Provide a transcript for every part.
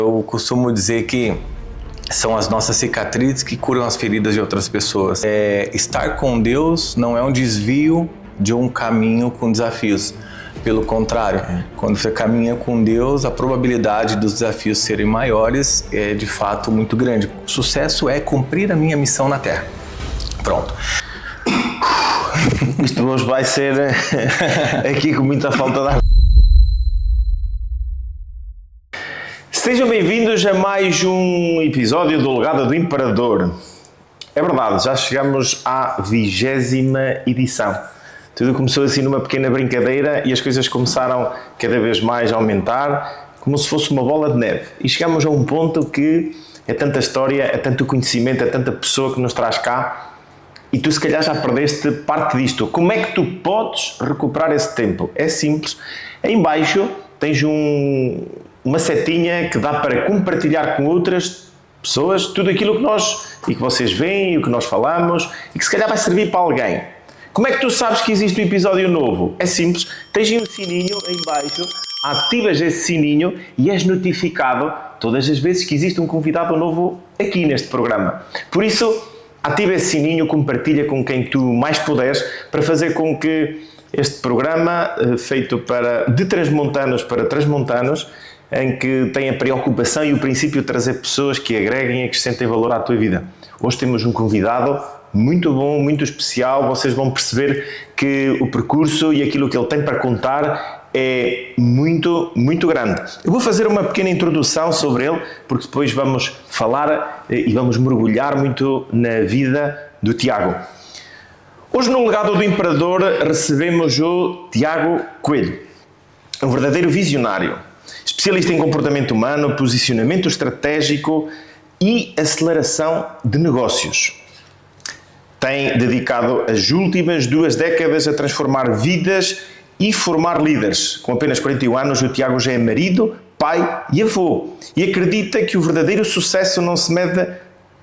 Eu costumo dizer que são as nossas cicatrizes que curam as feridas de outras pessoas. Estar com Deus não é um desvio de um caminho com desafios. Pelo contrário, quando você caminha com Deus, a probabilidade dos desafios serem maiores é de fato muito grande. O sucesso é cumprir a minha missão na Terra. Pronto. Isto hoje vai ser aqui com muita falta de ar. Sejam bem-vindos a mais um episódio do Legado do Imperador. É verdade, já chegamos à 20ª edição. Tudo começou assim numa pequena brincadeira e as coisas começaram cada vez mais a aumentar, como se fosse uma bola de neve. E chegamos a um ponto que é tanta história, é tanto conhecimento, é tanta pessoa que nos traz cá e tu se calhar já perdeste parte disto. Como é que tu podes recuperar esse tempo? É simples. Aí em baixo tens uma setinha que dá para compartilhar com outras pessoas tudo aquilo que nós e que vocês veem e o que nós falamos e que se calhar vai servir para alguém. Como é que tu sabes que existe um episódio novo? É simples, tens um sininho aí em baixo, ativas esse sininho e és notificado todas as vezes que existe um convidado novo aqui neste programa. Por isso, ativa esse sininho, compartilha com quem tu mais puderes para fazer com que este programa, feito de transmontanos para transmontanos, em que tem a preocupação e o princípio de trazer pessoas que agreguem e acrescentem valor à tua vida. Hoje temos um convidado muito bom, muito especial. Vocês vão perceber que o percurso e aquilo que ele tem para contar é muito, muito grande. Eu vou fazer uma pequena introdução sobre ele, porque depois vamos falar e vamos mergulhar muito na vida do Tiago. Hoje no Legado do Imperador recebemos o Tiago Coelho, um verdadeiro visionário, especialista em comportamento humano, posicionamento estratégico e aceleração de negócios. Tem dedicado as últimas 2 décadas a transformar vidas e formar líderes. Com apenas 41 anos, o Tiago já é marido, pai e avô. E acredita que o verdadeiro sucesso não se mede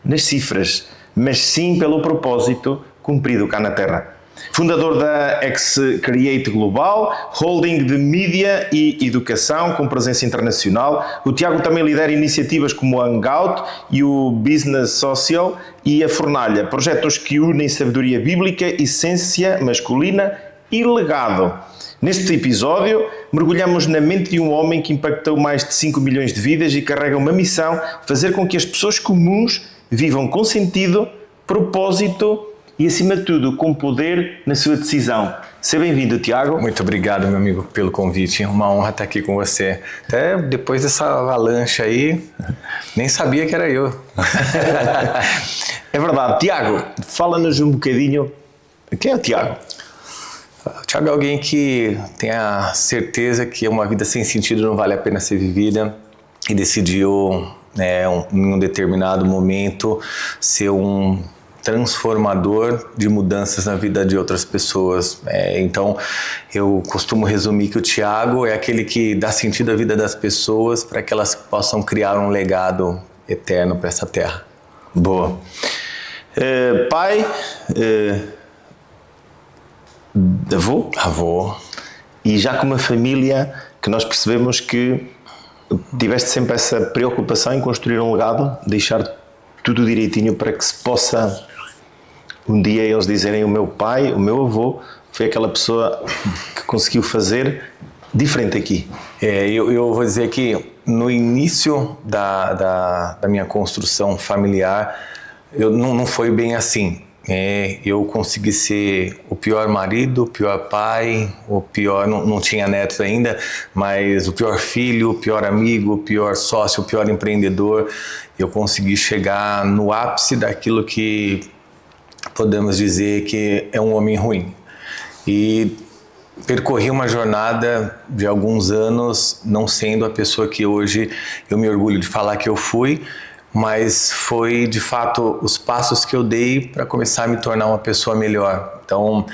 nas cifras, mas sim pelo propósito cumprido cá na Terra. Fundador da X-Create Global, holding de mídia e educação com presença internacional, o Tiago também lidera iniciativas como o Hangout e o Business Social e a Fornalha, projetos que unem sabedoria bíblica, essência masculina e legado. Neste episódio, mergulhamos na mente de um homem que impactou mais de 5 milhões de vidas e carrega uma missão: fazer com que as pessoas comuns vivam com sentido, propósito e, acima de tudo, com poder na sua decisão. Seja bem-vindo, Tiago. Muito obrigado, meu amigo, pelo convite. Uma honra estar aqui com você. Até depois dessa avalanche aí, nem sabia que era eu. É verdade. Tiago, fala-nos um bocadinho. Quem é o Tiago? O Tiago é alguém que tem a certeza que uma vida sem sentido não vale a pena ser vivida e decidiu, em um determinado momento, ser um transformador de mudanças na vida de outras pessoas. Então, eu costumo resumir que o Tiago é aquele que dá sentido à vida das pessoas para que elas possam criar um legado eterno para essa terra. Boa. Pai, avô, e já com uma família que nós percebemos que tiveste sempre essa preocupação em construir um legado, deixar tudo direitinho para que se possa um dia eles dizerem: o meu pai, o meu avô foi aquela pessoa que conseguiu fazer diferente aqui. Eu vou dizer que no início da minha construção familiar, não foi bem assim. Eu consegui ser o pior marido, o pior pai, o pior, não tinha netos ainda, mas o pior filho, o pior amigo, o pior sócio, o pior empreendedor. Eu consegui chegar no ápice daquilo que podemos dizer que é um homem ruim. E percorri uma jornada de alguns anos não sendo a pessoa que hoje eu me orgulho de falar que eu fui, mas foi de fato os passos que eu dei para começar a me tornar uma pessoa melhor. Então,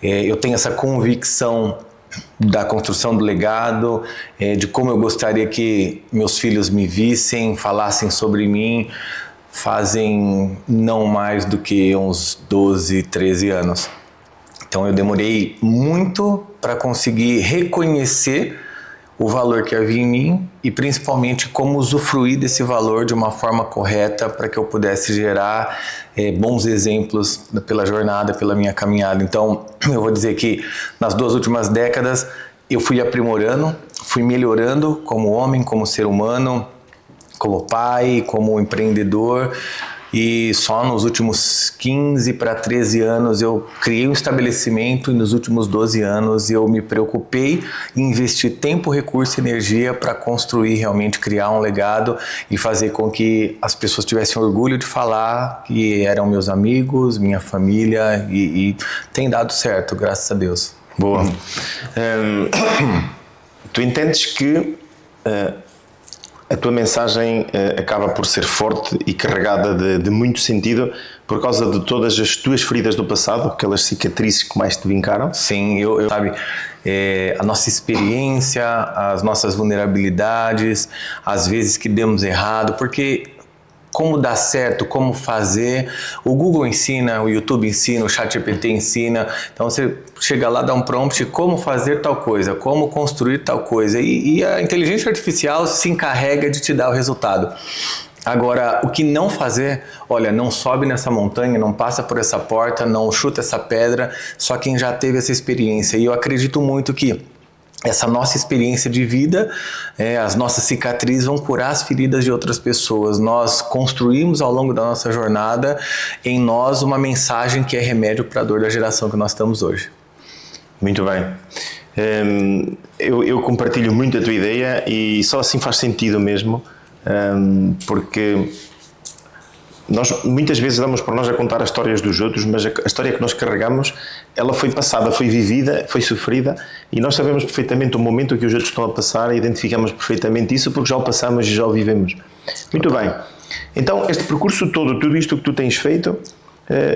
eu tenho essa convicção da construção do legado, de como eu gostaria que meus filhos me vissem, falassem sobre mim, fazem não mais do que uns 12, 13 anos. Então eu demorei muito para conseguir reconhecer o valor que havia em mim e principalmente como usufruir desse valor de uma forma correta para que eu pudesse gerar bons exemplos pela jornada, pela minha caminhada. Então, eu vou dizer que nas 2 últimas décadas eu fui aprimorando, fui melhorando como homem, como ser humano, como pai, como empreendedor. E só nos últimos 15 para 13 anos eu criei um estabelecimento e nos últimos 12 anos eu me preocupei em investir tempo, recurso e energia para construir, realmente criar um legado e fazer com que as pessoas tivessem orgulho de falar que eram meus amigos, minha família e tem dado certo, graças a Deus. Boa. Tu entendes que a tua mensagem acaba por ser forte e carregada de muito sentido por causa de todas as tuas feridas do passado, aquelas cicatrizes que mais te vincaram? Sim, eu sabe, a nossa experiência, as nossas vulnerabilidades, as vezes que demos errado, porque como dar certo, como fazer, o Google ensina, o YouTube ensina, o ChatGPT ensina, então você chega lá, dá um prompt, como fazer tal coisa, como construir tal coisa, e a inteligência artificial se encarrega de te dar o resultado. Agora, o que não fazer, olha, não sobe nessa montanha, não passa por essa porta, não chuta essa pedra, só quem já teve essa experiência, e eu acredito muito que essa nossa experiência de vida, as nossas cicatrizes vão curar as feridas de outras pessoas. Nós construímos ao longo da nossa jornada em nós uma mensagem que é remédio para a dor da geração que nós estamos hoje. Muito bem. Eu compartilho muito a tua ideia e só assim faz sentido mesmo, porque nós muitas vezes damos por nós a contar as histórias dos outros, mas a história que nós carregamos, ela foi passada, foi vivida, foi sofrida e nós sabemos perfeitamente o momento que os outros estão a passar e identificamos perfeitamente isso porque já o passamos e já o vivemos. Muito bem. Então, este percurso todo, tudo isto que tu tens feito,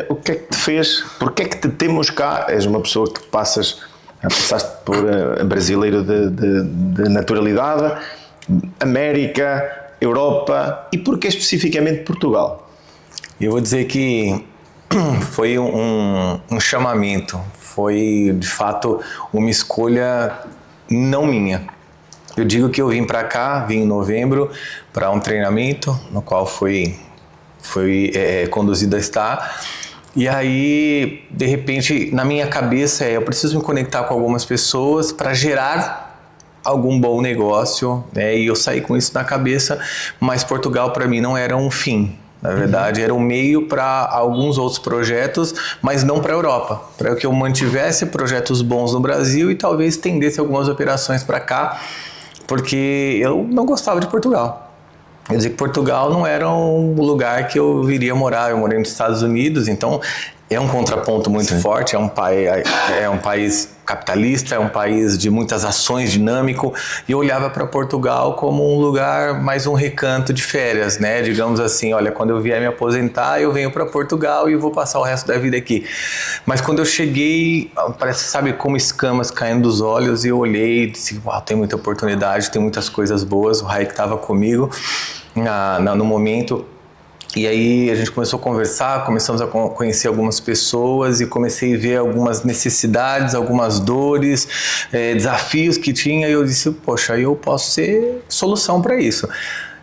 o que é que te fez? Porquê é que te temos cá? És uma pessoa que passaste por brasileiro de naturalidade, América, Europa e porquê especificamente Portugal? Eu vou dizer que foi um chamamento, foi de fato uma escolha não minha. Eu digo que eu vim para cá, vim em novembro para um treinamento no qual fui conduzido a estar. E aí, de repente, na minha cabeça eu preciso me conectar com algumas pessoas para gerar algum bom negócio, né? E eu saí com isso na cabeça, mas Portugal para mim não era um fim. Na verdade, era um meio para alguns outros projetos, mas não para a Europa. Para que eu mantivesse projetos bons no Brasil e talvez estendesse algumas operações para cá, porque eu não gostava de Portugal. Eu dizia que Portugal não era um lugar que eu viria morar. Eu morei nos Estados Unidos, então é um contraponto muito forte, é um país capitalista, é um país de muitas ações, dinâmico, e eu olhava para Portugal como um lugar, mais um recanto de férias, né? Digamos assim, olha, quando eu vier me aposentar, eu venho para Portugal e vou passar o resto da vida aqui. Mas quando eu cheguei, parece, sabe, como escamas caindo dos olhos, e eu olhei e disse, uau, tem muita oportunidade, tem muitas coisas boas, o Raik estava comigo no momento. E aí a gente começou a conversar, começamos a conhecer algumas pessoas e comecei a ver algumas necessidades, algumas dores, desafios que tinha, e eu disse, poxa, eu posso ser solução para isso.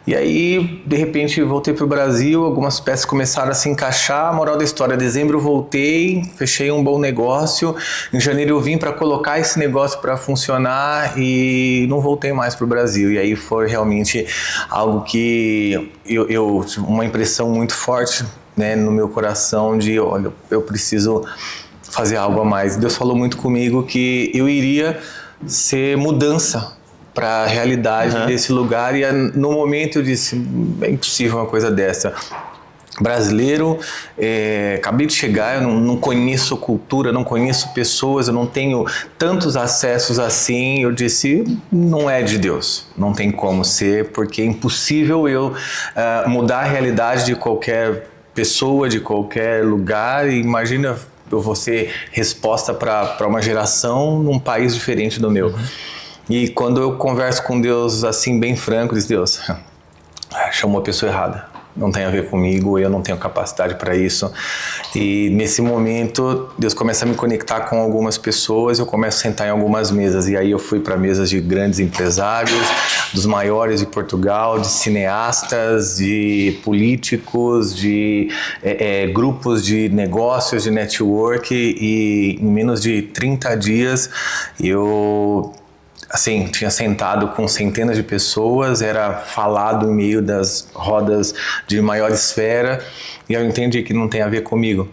E aí, de repente, voltei para o Brasil, algumas peças começaram a se encaixar, a moral da história, dezembro eu voltei, fechei um bom negócio, em janeiro eu vim para colocar esse negócio para funcionar e não voltei mais para o Brasil. E aí foi realmente algo que eu uma impressão muito forte, né, no meu coração de, olha, eu preciso fazer algo a mais. Deus falou muito comigo que eu iria ser mudança para a realidade desse lugar, e no momento eu disse, é impossível uma coisa dessa. Brasileiro, acabei de chegar, eu não conheço cultura, não conheço pessoas, eu não tenho tantos acessos assim. Eu disse, não é de Deus, não tem como ser, porque é impossível eu mudar a realidade de qualquer pessoa, de qualquer lugar. E imagina eu vou ser resposta para uma geração num país diferente do meu. E quando eu converso com Deus assim, bem franco, diz, Deus, chamou a pessoa errada. não tem a ver comigo, eu não tenho capacidade para isso. E nesse momento, Deus começa a me conectar com algumas pessoas, eu começo a sentar em algumas mesas, e aí eu fui para mesas de grandes empresários, dos maiores de Portugal, de cineastas, de políticos, de grupos de negócios, de network, e em menos de 30 dias eu assim, tinha sentado com centenas de pessoas, era falado em meio das rodas de maior esfera, e eu entendi que não tem a ver comigo.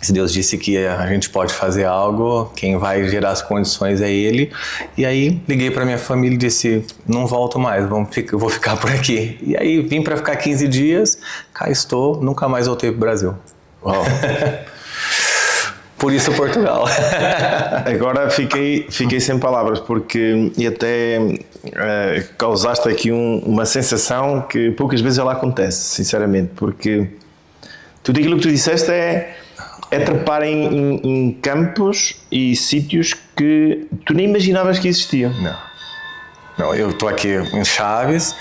Se Deus disse que a gente pode fazer algo, quem vai gerar as condições é Ele. E aí liguei para minha família e disse, não volto mais, eu vou ficar por aqui. E aí vim para ficar 15 dias, cá estou, nunca mais voltei para o Brasil. Uau. Por isso Portugal. Agora fiquei sem palavras, porque e até causaste aqui uma sensação que poucas vezes ela acontece, sinceramente, porque tudo aquilo que tu disseste é trepar em campos e sítios que tu nem imaginavas que existiam. Não, eu estou aqui em Chaves,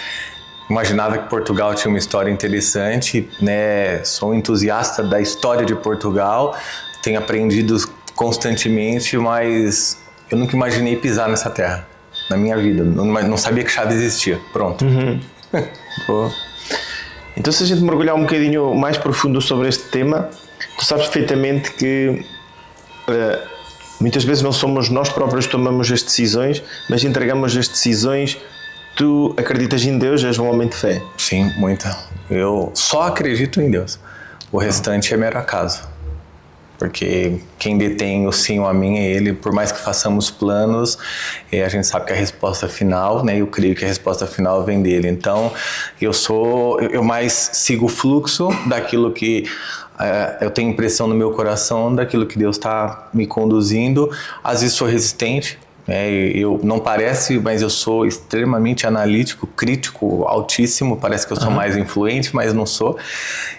imaginava que Portugal tinha uma história interessante, né? Sou um entusiasta da história de Portugal, tenho aprendido constantemente, mas eu nunca imaginei pisar nessa terra, na minha vida. Não sabia que Chaves existia. Pronto. Então, se a gente mergulhar um bocadinho mais profundo sobre este tema, tu sabes perfeitamente que muitas vezes não somos nós próprios que tomamos as decisões, mas entregamos as decisões. Tu acreditas em Deus? És um homem de fé? Sim, muita. Eu só acredito em Deus. O restante é mero acaso. Porque quem detém o sim ou amém é Ele. Por mais que façamos planos, a gente sabe que a resposta final, né? Eu creio que a resposta final vem dele. Então, eu mais sigo o fluxo daquilo que eu tenho impressão no meu coração, daquilo que Deus está me conduzindo. Às vezes sou resistente. Eu não parece, mas eu sou extremamente analítico, crítico, altíssimo. Parece que eu sou mais influente, mas não sou.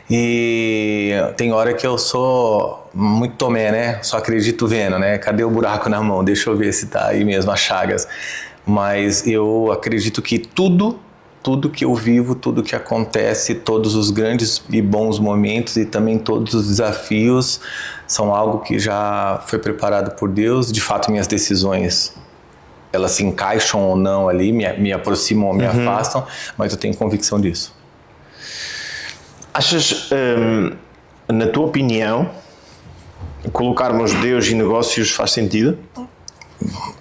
E tem hora que eu sou muito Tomé, né? Só acredito vendo, né? Cadê o buraco na mão? Deixa eu ver se tá aí mesmo as chagas. Mas eu acredito que tudo que eu vivo, tudo que acontece, todos os grandes e bons momentos e também todos os desafios são algo que já foi preparado por Deus. De fato, minhas decisões, elas se encaixam ou não ali, me aproximam ou me afastam, mas eu tenho convicção disso. Achas, na tua opinião, colocarmos Deus e negócios faz sentido?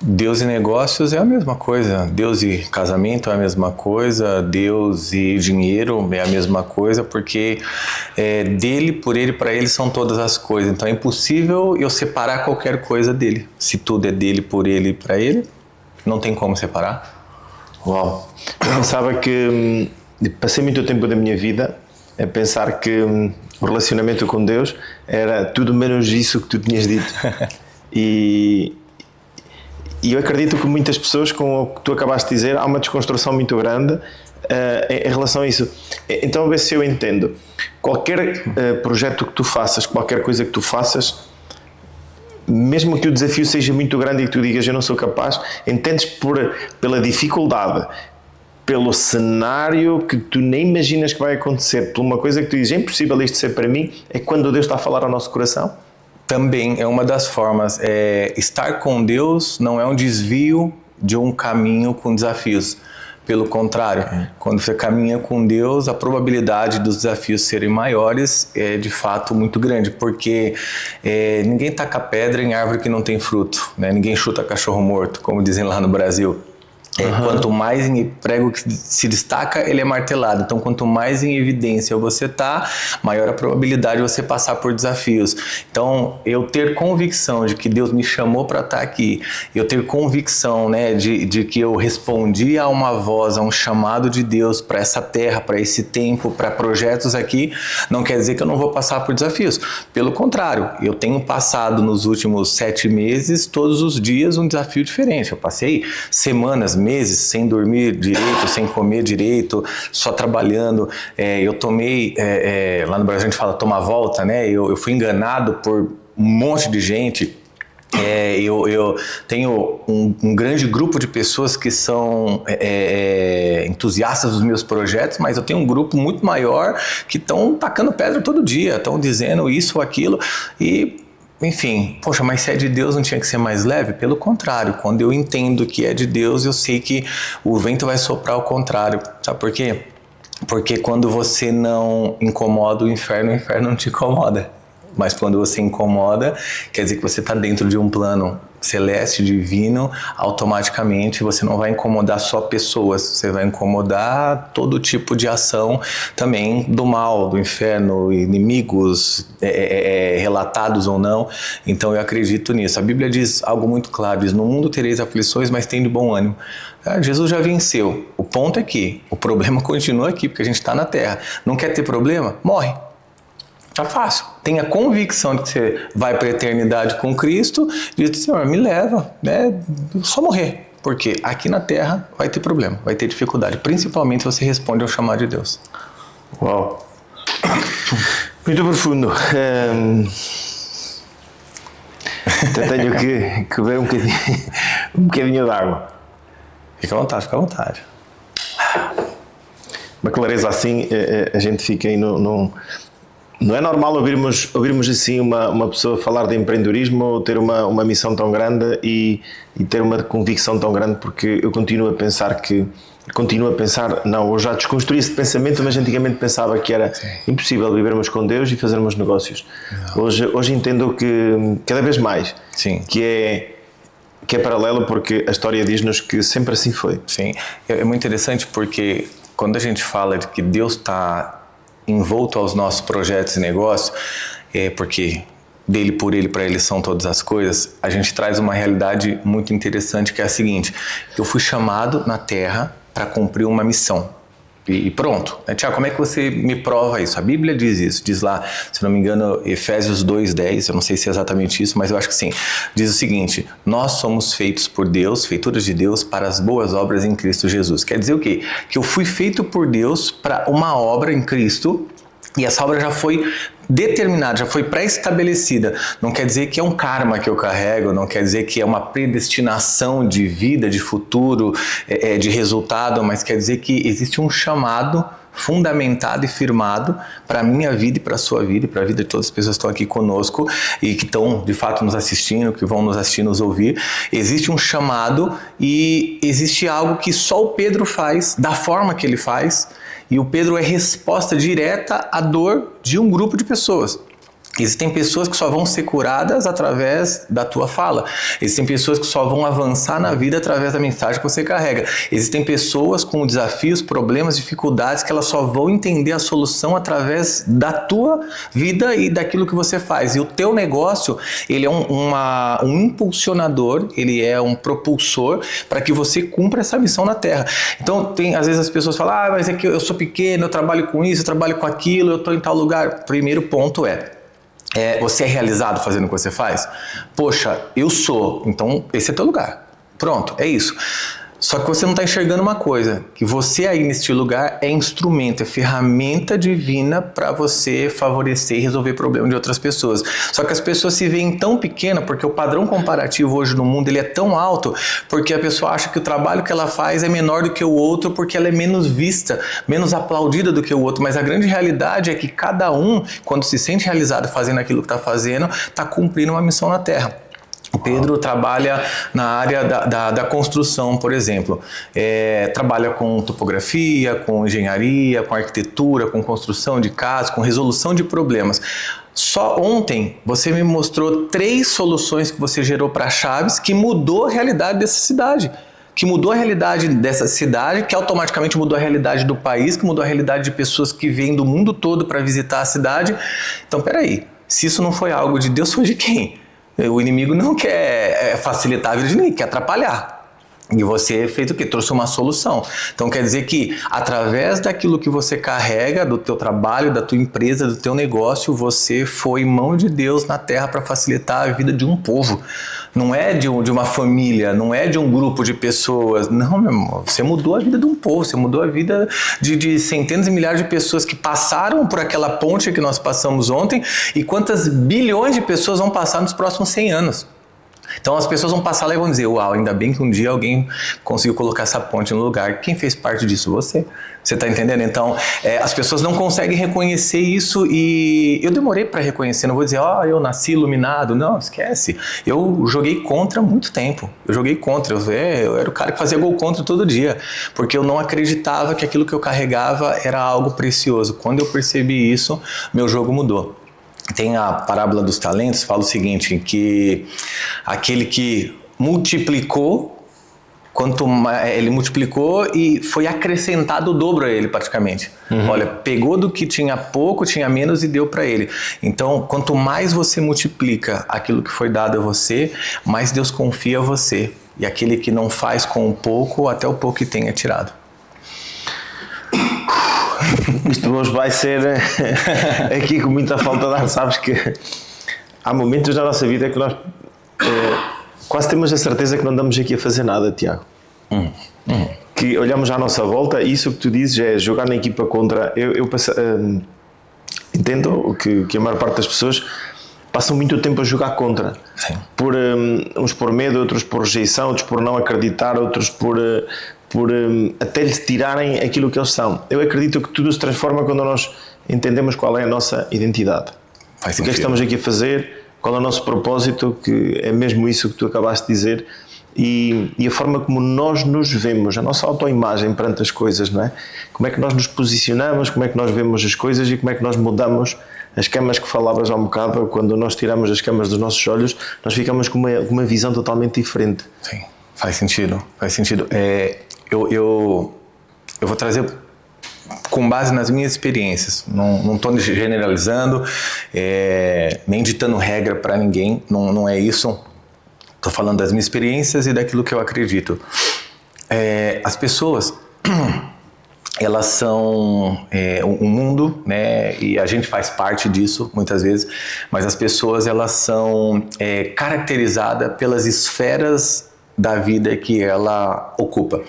Deus e negócios é a mesma coisa, Deus e casamento é a mesma coisa, Deus e dinheiro é a mesma coisa, porque dele, por ele, para ele são todas as coisas. Então é impossível eu separar qualquer coisa dele. Se tudo é dele, por ele e para ele, não tem como separar. Uau! Eu pensava que passei muito tempo da minha vida a pensar que o relacionamento com Deus era tudo menos isso que tu tinhas dito. E eu acredito que muitas pessoas, com o que tu acabaste de dizer, há uma desconstrução muito grande em relação a isso. Então, a ver se eu entendo. Qualquer projeto que tu faças, qualquer coisa que tu faças, mesmo que o desafio seja muito grande e que tu digas eu não sou capaz, entendes pela dificuldade, pelo cenário que tu nem imaginas que vai acontecer, por uma coisa que tu dizes é impossível isto ser para mim, é quando Deus está a falar ao nosso coração? Também é uma das formas. Estar com Deus não é um desvio de um caminho com desafios. Pelo contrário, quando você caminha com Deus, a probabilidade dos desafios serem maiores é de fato muito grande, porque ninguém taca pedra em árvore que não tem fruto, né? Ninguém chuta cachorro morto, como dizem lá no Brasil. Quanto mais em prego que se destaca, ele é martelado. Então, quanto mais em evidência você está, maior a probabilidade de você passar por desafios. Então, eu ter convicção de que Deus me chamou para estar aqui, eu ter convicção, né, de que eu respondi a uma voz, a um chamado de Deus para essa terra, para esse tempo, para projetos aqui, não quer dizer que eu não vou passar por desafios. Pelo contrário, eu tenho passado nos últimos 7 meses, todos os dias, um desafio diferente. Eu passei semanas, meses sem dormir direito, sem comer direito, só trabalhando. Eu tomei, lá no Brasil a gente fala tomar volta, né? Eu fui enganado por um monte de gente Eu tenho um grande grupo de pessoas que são entusiastas dos meus projetos, mas eu tenho um grupo muito maior que estão tacando pedra todo dia, estão dizendo isso ou aquilo e... Enfim, poxa, mas se é de Deus não tinha que ser mais leve? Pelo contrário, quando eu entendo que é de Deus, eu sei que o vento vai soprar ao contrário. Sabe por quê? Porque quando você não incomoda o inferno não te incomoda. Mas quando você incomoda, quer dizer que você está dentro de um plano celeste, divino, automaticamente você não vai incomodar só pessoas, você vai incomodar todo tipo de ação também do mal, do inferno, inimigos relatados ou não. Então eu acredito nisso. A Bíblia diz algo muito claro, diz: no mundo tereis aflições, mas tem de bom ânimo. Jesus já venceu. O ponto é que o problema continua aqui, porque a gente está na Terra. Não quer ter problema? Morre. Tá fácil. Tenha convicção de que você vai para a eternidade com Cristo. Diz: Senhor, me leva, né? Só morrer. Porque aqui na Terra vai ter problema, vai ter dificuldade. Principalmente se você responde ao chamado de Deus. Uau! Muito profundo. Então tenho que ver um bocadinho de água. Fica à vontade, fica à vontade. Uma clareza assim, a gente fica aí Não é normal ouvirmos assim uma pessoa falar de empreendedorismo ou ter uma missão tão grande e ter uma convicção tão grande, porque eu continuo a pensar, não, eu já desconstruí esse pensamento, mas antigamente pensava que era impossível vivermos com Deus e fazermos negócios. Hoje entendo que cada vez mais que é paralelo, porque a história diz-nos que sempre assim foi. Sim, é muito interessante porque quando a gente fala de que Deus está envolto aos nossos projetos e negócios, porque dele, por ele, para ele são todas as coisas, a gente traz uma realidade muito interessante, que é a seguinte: eu fui chamado na Terra para cumprir uma missão. E pronto. Tiago, como é que você me prova isso? A Bíblia diz isso, diz lá, se não me engano, Efésios 2:10, eu não sei se é exatamente isso, mas eu acho que sim. Diz o seguinte: nós somos feitos por Deus, feituras de Deus, para as boas obras em Cristo Jesus. Quer dizer o quê? Que eu fui feito por Deus para uma obra em Cristo, e essa obra já foi determinada, já foi pré-estabelecida. Não quer dizer que é um karma que eu carrego, não quer dizer que é uma predestinação de vida, de futuro, de resultado, mas quer dizer que existe um chamado fundamentado e firmado para a minha vida e para a sua vida e para a vida de todas as pessoas que estão aqui conosco e que estão de fato nos assistindo, que vão nos assistir, nos ouvir. Existe um chamado e existe algo que só o Pedro faz, da forma que ele faz, e o Pedro é resposta direta à dor de um grupo de pessoas. Existem pessoas que só vão ser curadas através da tua fala. Existem pessoas que só vão avançar na vida através da mensagem que você carrega. Existem pessoas com desafios, problemas, dificuldades que elas só vão entender a solução através da tua vida e daquilo que você faz. E o teu negócio, ele é um impulsionador, ele é um propulsor para que você cumpra essa missão na Terra. Então, às vezes as pessoas falam: mas é que eu sou pequeno, eu trabalho com isso, eu trabalho com aquilo, eu estou em tal lugar. Primeiro ponto você é realizado fazendo o que você faz? Poxa, eu sou, então esse é teu lugar. Pronto, é isso. Só que você não está enxergando uma coisa, que você aí neste lugar é instrumento, é ferramenta divina para você favorecer e resolver problemas de outras pessoas. Só que as pessoas se veem tão pequenas, porque o padrão comparativo hoje no mundo ele é tão alto, porque a pessoa acha que o trabalho que ela faz é menor do que o outro, porque ela é menos vista, menos aplaudida do que o outro. Mas a grande realidade é que cada um, quando se sente realizado fazendo aquilo que está fazendo, está cumprindo uma missão na Terra. O Pedro trabalha na área da construção, por exemplo. Trabalha com topografia, com engenharia, com arquitetura, com construção de casas, com resolução de problemas. Só ontem você me mostrou 3 soluções que você gerou para Chaves que mudou a realidade dessa cidade. Que mudou a realidade dessa cidade, que automaticamente mudou a realidade do país, que mudou a realidade de pessoas que vêm do mundo todo para visitar a cidade. Então, peraí, se isso não foi algo de Deus, foi de quem? O inimigo não quer facilitar a vida de ninguém, quer atrapalhar. E você fez o quê? Trouxe uma solução. Então quer dizer que através daquilo que você carrega, do teu trabalho, da tua empresa, do teu negócio, você foi mão de Deus na terra para facilitar a vida de um povo. Não é de uma família, não é de um grupo de pessoas. Não, meu irmão, você mudou a vida de um povo, você mudou a vida de centenas e milhares de pessoas que passaram por aquela ponte que nós passamos ontem, e quantas bilhões de pessoas vão passar nos próximos 100 anos. Então as pessoas vão passar lá e vão dizer, uau, ainda bem que um dia alguém conseguiu colocar essa ponte no lugar. Quem fez parte disso? Você. Você está entendendo? Então, as pessoas não conseguem reconhecer isso e eu demorei para reconhecer. Não vou dizer, eu nasci iluminado. Não, esquece. Eu joguei contra há muito tempo. Eu joguei contra. Eu era o cara que fazia gol contra todo dia, porque eu não acreditava que aquilo que eu carregava era algo precioso. Quando eu percebi isso, meu jogo mudou. Tem a parábola dos talentos, fala o seguinte, que aquele que multiplicou, quanto mais ele multiplicou e foi acrescentado o dobro a ele praticamente. Olha, pegou do que tinha pouco, tinha menos e deu para ele. Então, quanto mais você multiplica aquilo que foi dado a você, mais Deus confia a você. E aquele que não faz com o pouco, até o pouco que tem é tirado. Isto hoje vai ser aqui com muita falta de ar. Sabes que há momentos na nossa vida que nós quase temos a certeza que não andamos aqui a fazer nada, Tiago. Que olhamos à nossa volta e isso que tu dizes é jogar na equipa contra. Eu entendo que a maior parte das pessoas passam muito tempo a jogar contra. Sim. Uns por medo, outros por rejeição, outros por não acreditar, outros por até lhes tirarem aquilo que eles são. Eu acredito que tudo se transforma quando nós entendemos qual é a nossa identidade. O que é que estamos aqui a fazer? Qual é o nosso propósito? Que é mesmo isso que tu acabaste de dizer. E a forma como nós nos vemos, a nossa autoimagem perante as coisas, não é? Como é que nós nos posicionamos, como é que nós vemos as coisas e como é que nós mudamos as camas que falavas há um bocado. Quando nós tiramos as camas dos nossos olhos, nós ficamos com uma visão totalmente diferente. Sim, faz sentido. Eu vou trazer com base nas minhas experiências, não estou generalizando, nem ditando regra para ninguém, não é isso. Estou falando das minhas experiências e daquilo que eu acredito. As pessoas, elas são um mundo, né? E a gente faz parte disso muitas vezes, mas as pessoas elas são caracterizadas pelas esferas da vida que ela ocupa.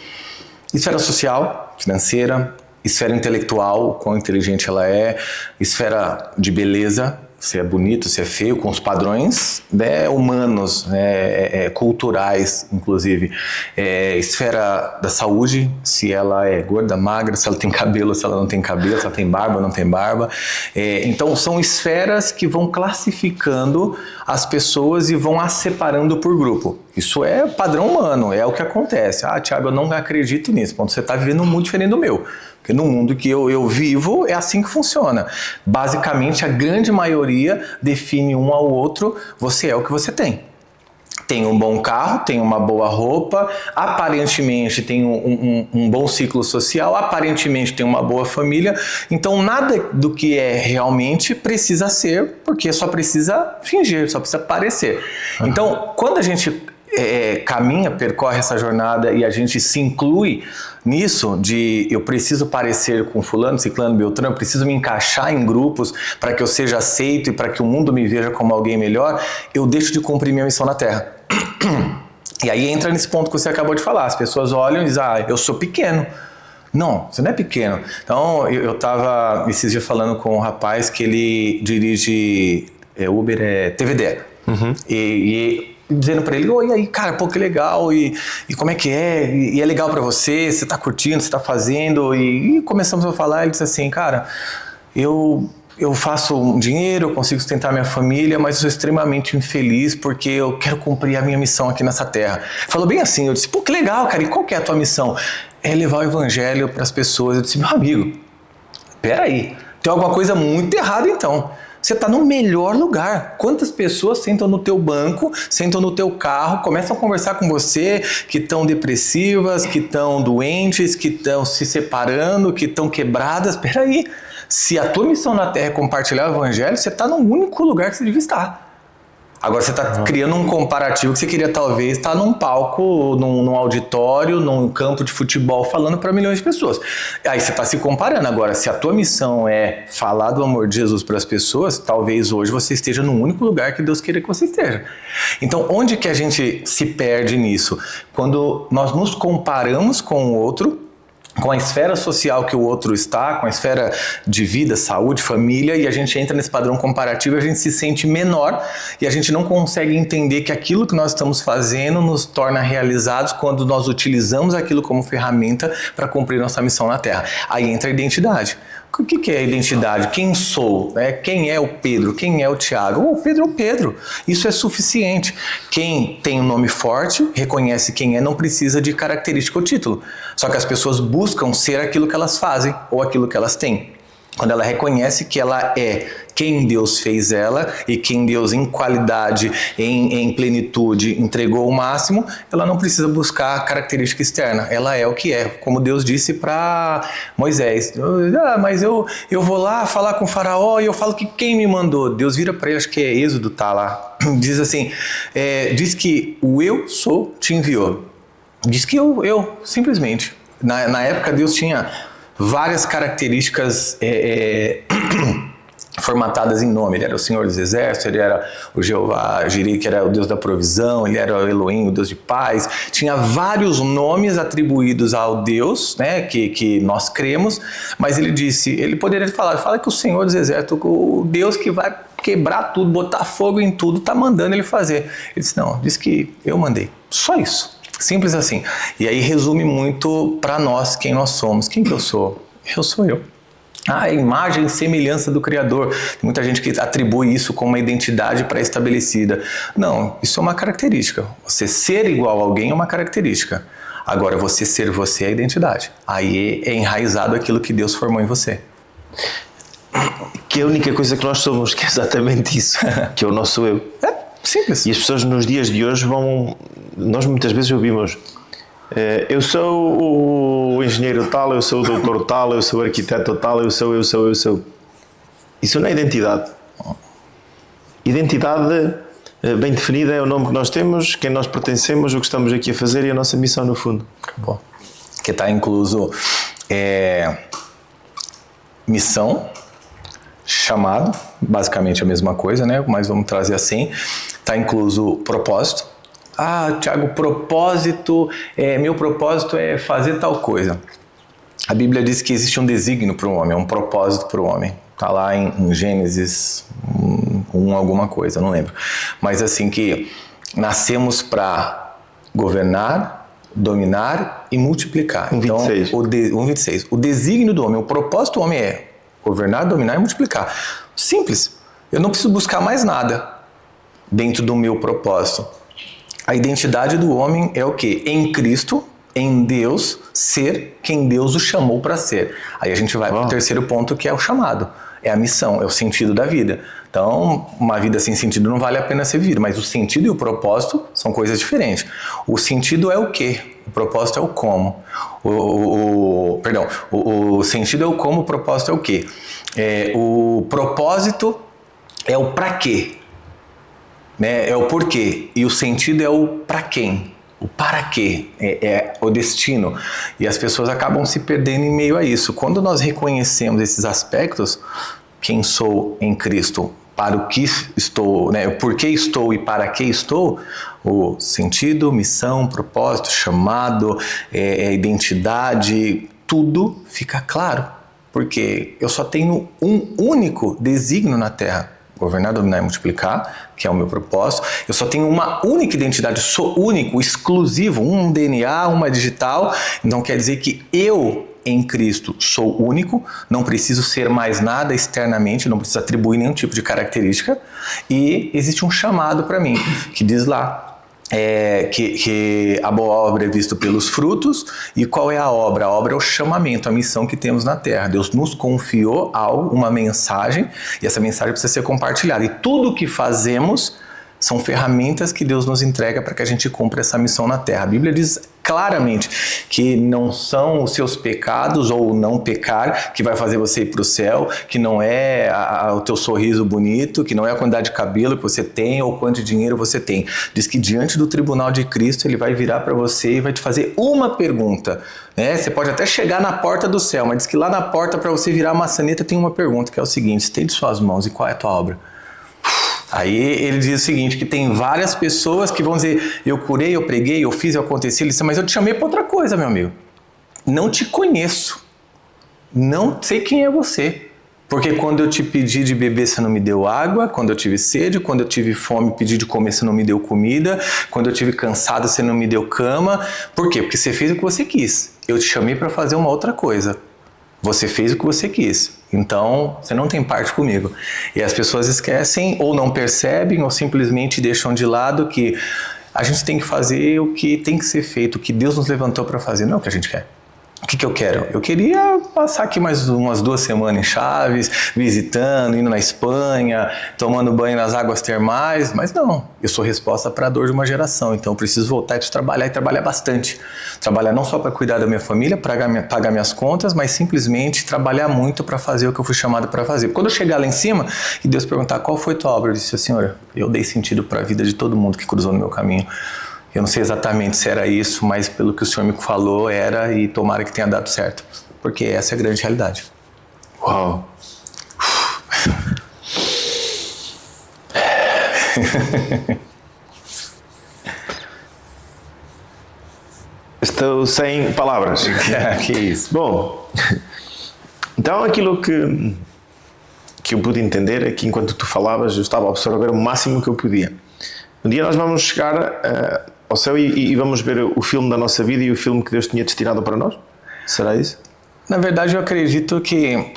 Esfera social, financeira, esfera intelectual, quão inteligente ela é, esfera de beleza, se é bonito, se é feio, com os padrões humanos, culturais, inclusive. Esfera da saúde, se ela é gorda, magra, se ela tem cabelo, se ela não tem cabelo, se ela tem barba, não tem barba. Então, são esferas que vão classificando as pessoas e vão as separando por grupo. Isso é padrão humano, é o que acontece. Tiago, eu não acredito nisso. Você está vivendo um mundo diferente do meu. Porque no mundo que eu vivo, é assim que funciona. Basicamente, a grande maioria define um ao outro, você é o que você tem. Tem um bom carro, tem uma boa roupa, aparentemente tem um bom ciclo social, aparentemente tem uma boa família. Então, nada do que é realmente precisa ser, porque só precisa fingir, só precisa parecer. Então, quando a gente caminha, percorre essa jornada e a gente se inclui nisso de eu preciso parecer com fulano, ciclano, beltrano, preciso me encaixar em grupos para que eu seja aceito e para que o mundo me veja como alguém melhor, eu deixo de cumprir minha missão na Terra. E aí entra nesse ponto que você acabou de falar, as pessoas olham e dizem, eu sou pequeno. Não, você não é pequeno. Então, eu estava esses dias falando com um rapaz que ele dirige Uber, TVD. E dizendo pra ele, e aí, cara, pô, que legal, e como é que é? E é legal pra você tá curtindo, você tá fazendo, e começamos a falar, ele disse assim, cara, eu faço um dinheiro, eu consigo sustentar minha família, mas eu sou extremamente infeliz porque eu quero cumprir a minha missão aqui nessa terra. Falou bem assim, eu disse, pô, que legal, cara, e qual que é a tua missão? É levar o evangelho pras pessoas. Eu disse, meu amigo, peraí, tem alguma coisa muito errada então. Você está no melhor lugar. Quantas pessoas sentam no teu banco, sentam no teu carro, começam a conversar com você, que estão depressivas, que estão doentes, que estão se separando, que estão quebradas. Espera aí, se a tua missão na Terra é compartilhar o Evangelho, você está no único lugar que você devia estar. Agora você está criando um comparativo que você queria talvez estar num palco, num auditório, num campo de futebol falando para milhões de pessoas. Aí você está se comparando. Agora, se a tua missão é falar do amor de Jesus para as pessoas, talvez hoje você esteja no único lugar que Deus queira que você esteja. Então, onde que a gente se perde nisso? Quando nós nos comparamos com o outro com a esfera social que o outro está, com a esfera de vida, saúde, família, e a gente entra nesse padrão comparativo e a gente se sente menor e a gente não consegue entender que aquilo que nós estamos fazendo nos torna realizados quando nós utilizamos aquilo como ferramenta para cumprir nossa missão na Terra. Aí entra a identidade. O que é a identidade? Quem sou? Quem é o Pedro? Quem é o Tiago? O Pedro é o Pedro. Isso é suficiente. Quem tem um nome forte, reconhece quem é, não precisa de característica ou título. Só que as pessoas buscam ser aquilo que elas fazem ou aquilo que elas têm. Quando ela reconhece que ela é quem Deus fez ela e quem Deus em qualidade, em plenitude entregou o máximo, ela não precisa buscar característica externa, ela é o que é, como Deus disse para Moisés. Mas eu vou lá falar com o faraó e eu falo que quem me mandou? Deus vira para ele, acho que é Êxodo, tá lá, diz assim, diz que o eu sou te enviou, diz que eu simplesmente, na época Deus tinha várias características formatadas em nome. Ele era o Senhor dos Exércitos, ele era o Jeová Jireh, que era o Deus da provisão, ele era o Elohim, o Deus de paz. Tinha vários nomes atribuídos ao Deus, né, que nós cremos, mas ele disse, ele poderia falar, fala que o Senhor dos Exércitos, o Deus que vai quebrar tudo, botar fogo em tudo, está mandando ele fazer. Ele disse, não, diz que eu mandei. Só isso. Simples assim. E aí resume muito para nós quem nós somos. Quem que eu sou? Eu sou eu. A imagem e semelhança do Criador. Tem muita gente que atribui isso como uma identidade pré-estabelecida. Não, isso é uma característica. Você ser igual a alguém é uma característica. Agora, você ser você é a identidade. Aí é enraizado aquilo que Deus formou em você. Que é a única coisa que nós somos, que é exatamente isso, que é o nosso eu. Simples. E as pessoas nos dias de hoje nós muitas vezes ouvimos, eu sou o engenheiro tal, eu sou o doutor tal, eu sou o arquiteto tal, eu sou. Isso não é identidade. Identidade bem definida é o nome que nós temos, quem nós pertencemos, o que estamos aqui a fazer e a nossa missão no fundo. Bom, que está incluso missão, chamado, basicamente a mesma coisa, né? Mas vamos trazer assim. Está incluso propósito. Tiago, propósito, meu propósito é fazer tal coisa. A Bíblia diz que existe um desígnio para o homem, um propósito para o homem. Está lá em Gênesis 1 alguma coisa, não lembro. Mas assim que nascemos para governar, dominar e multiplicar. 1,26. Então, 1,26. O desígnio do homem, o propósito do homem é governar, dominar e multiplicar. Simples. Eu não preciso buscar mais nada dentro do meu propósito. A identidade do homem é o quê? Em Cristo, em Deus, ser quem Deus o chamou para ser. Aí a gente vai para o terceiro ponto, que é o chamado. É a missão, é o sentido da vida. Então, uma vida sem sentido não vale a pena ser vivida, mas o sentido e o propósito são coisas diferentes. O sentido é o quê? O propósito é o como. O sentido é o como, o propósito é o quê? O propósito é o para quê. Né? É o porquê. E o sentido é o para quem. O para quê. É o destino. E as pessoas acabam se perdendo em meio a isso. Quando nós reconhecemos esses aspectos, quem sou em Cristo, para o que estou, né? O porquê estou e para que estou, o sentido, missão, propósito, chamado, identidade, tudo fica claro. Porque eu só tenho um único desígnio na Terra. Governar, dominar e multiplicar, que é o meu propósito. Eu só tenho uma única identidade, sou único, exclusivo, um DNA, uma digital. Então quer dizer que eu, em Cristo, sou único, não preciso ser mais nada externamente, não preciso atribuir nenhum tipo de característica. E existe um chamado para mim, que diz lá, que a boa obra é vista pelos frutos. E qual é a obra? A obra é o chamamento, a missão que temos na Terra. Deus nos confiou uma mensagem e essa mensagem precisa ser compartilhada. E tudo o que fazemos são ferramentas que Deus nos entrega para que a gente cumpra essa missão na Terra. A Bíblia diz claramente que não são os seus pecados ou não pecar que vai fazer você ir para o céu, que não é o teu sorriso bonito, que não é a quantidade de cabelo que você tem ou quanto de dinheiro você tem. Diz que diante do tribunal de Cristo ele vai virar para você e vai te fazer uma pergunta. Né? Você pode até chegar na porta do céu, mas diz que lá na porta para você virar a maçaneta tem uma pergunta, que é o seguinte: estende suas mãos e qual é a tua obra? Aí ele diz o seguinte, que tem várias pessoas que vão dizer, eu curei, eu preguei, eu fiz, eu aconteci. Ele disse, mas eu te chamei para outra coisa, meu amigo. não te conheço, não sei quem é você. Porque quando eu te pedi de beber, você não me deu água. Quando eu tive sede, quando eu tive fome, pedi de comer, você não me deu comida. Quando eu tive cansado, você não me deu cama. Por quê? Porque você fez o que você quis. Eu te chamei para fazer uma outra coisa. Você fez o que você quis. Então, você não tem parte comigo. E as pessoas esquecem, ou não percebem, ou simplesmente deixam de lado que a gente tem que fazer o que tem que ser feito, o que Deus nos levantou para fazer, não é o que a gente quer. O que eu quero? Eu queria passar aqui mais umas 2 semanas em Chaves, visitando, indo na Espanha, tomando banho nas águas termais, mas não, eu sou resposta para a dor de uma geração, então eu preciso voltar e trabalhar bastante. Trabalhar não só para cuidar da minha família, pagar minhas contas, mas simplesmente trabalhar muito para fazer o que eu fui chamado para fazer. Quando eu chegar lá em cima e Deus perguntar qual foi tua obra, eu disse, Senhor, eu dei sentido para a vida de todo mundo que cruzou no meu caminho. Eu não sei exatamente se era isso, mas pelo que o Senhor me falou, era, e tomara que tenha dado certo. Porque essa é a grande realidade. Uau! Estou sem palavras. Que isso. Bom, então aquilo que eu pude entender é que enquanto tu falavas, eu estava a absorver o máximo que eu podia. Um dia nós vamos chegar ao céu e vamos ver o filme da nossa vida e o filme que Deus tinha destinado para nós? Será isso? Na verdade, eu acredito que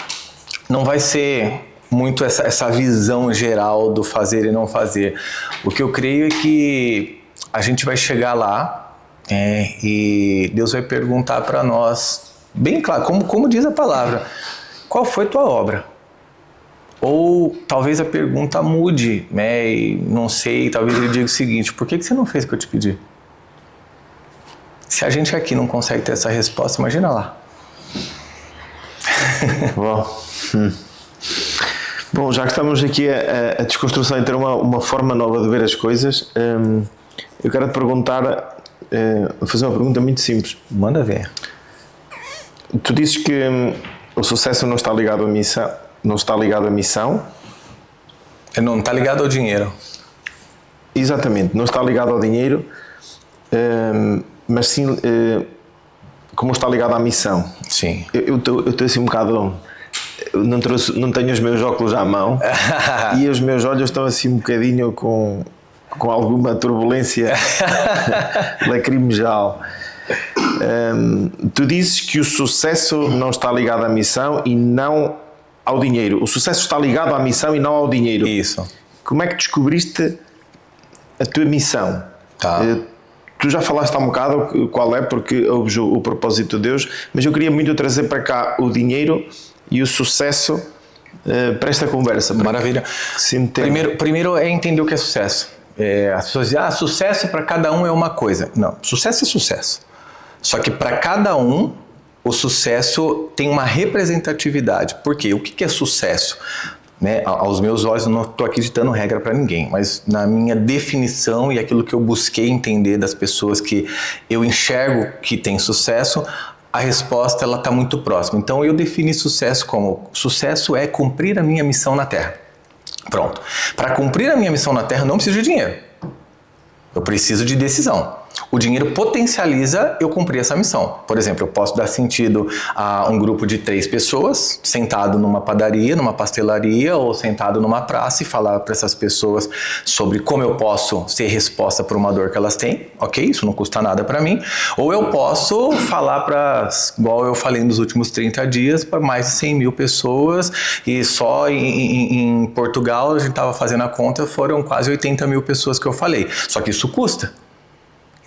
não vai ser muito essa visão geral do fazer e não fazer. O que eu creio é que a gente vai chegar lá e Deus vai perguntar para nós, bem claro, como diz a palavra, qual foi tua obra? Ou talvez a pergunta mude, né? E não sei, talvez ele diga o seguinte, por que você não fez o que eu te pedi? Se a gente aqui não consegue ter essa resposta, imagina lá. Bom, já que estamos aqui a desconstrução e ter uma forma nova de ver as coisas, eu quero te perguntar, fazer uma pergunta muito simples. Manda ver. Tu dizes que o sucesso não está ligado à missão. Não está ligado à missão? Não está ligado ao dinheiro. Exatamente, não está ligado ao dinheiro, mas sim como está ligado à missão. Sim. Eu estou assim um bocado... Não tenho os meus óculos à mão e os meus olhos estão assim um bocadinho com alguma turbulência lacrimejal. Tu dizes que o sucesso não está ligado à missão e não ao dinheiro. O sucesso está ligado à missão e não ao dinheiro. Isso. Como é que descobriste a tua missão? Tá. Tu já falaste há um bocado qual é, porque ouves o propósito de Deus, mas eu queria muito trazer para cá o dinheiro e o sucesso para esta conversa. Maravilha. Primeiro é entender o que é sucesso. As pessoas dizem, sucesso para cada um é uma coisa. Não, sucesso é sucesso. Só que para cada um, o sucesso tem uma representatividade. Por quê? O que é sucesso? Né? Aos meus olhos, eu não estou aqui ditando regra para ninguém, mas na minha definição e aquilo que eu busquei entender das pessoas que eu enxergo que tem sucesso, a resposta ela está muito próxima. Então eu defini sucesso como: sucesso é cumprir a minha missão na Terra. Pronto. Para cumprir a minha missão na Terra, eu não preciso de dinheiro. Eu preciso de decisão. O dinheiro potencializa eu cumprir essa missão. Por exemplo, eu posso dar sentido a um grupo de 3 pessoas sentado numa padaria, numa pastelaria ou sentado numa praça e falar para essas pessoas sobre como eu posso ser resposta para uma dor que elas têm. Ok? Isso não custa nada para mim. Ou eu posso falar igual eu falei nos últimos 30 dias, para mais de 100 mil pessoas, e só em Portugal, a gente estava fazendo a conta, foram quase 80 mil pessoas que eu falei. Só que isso custa.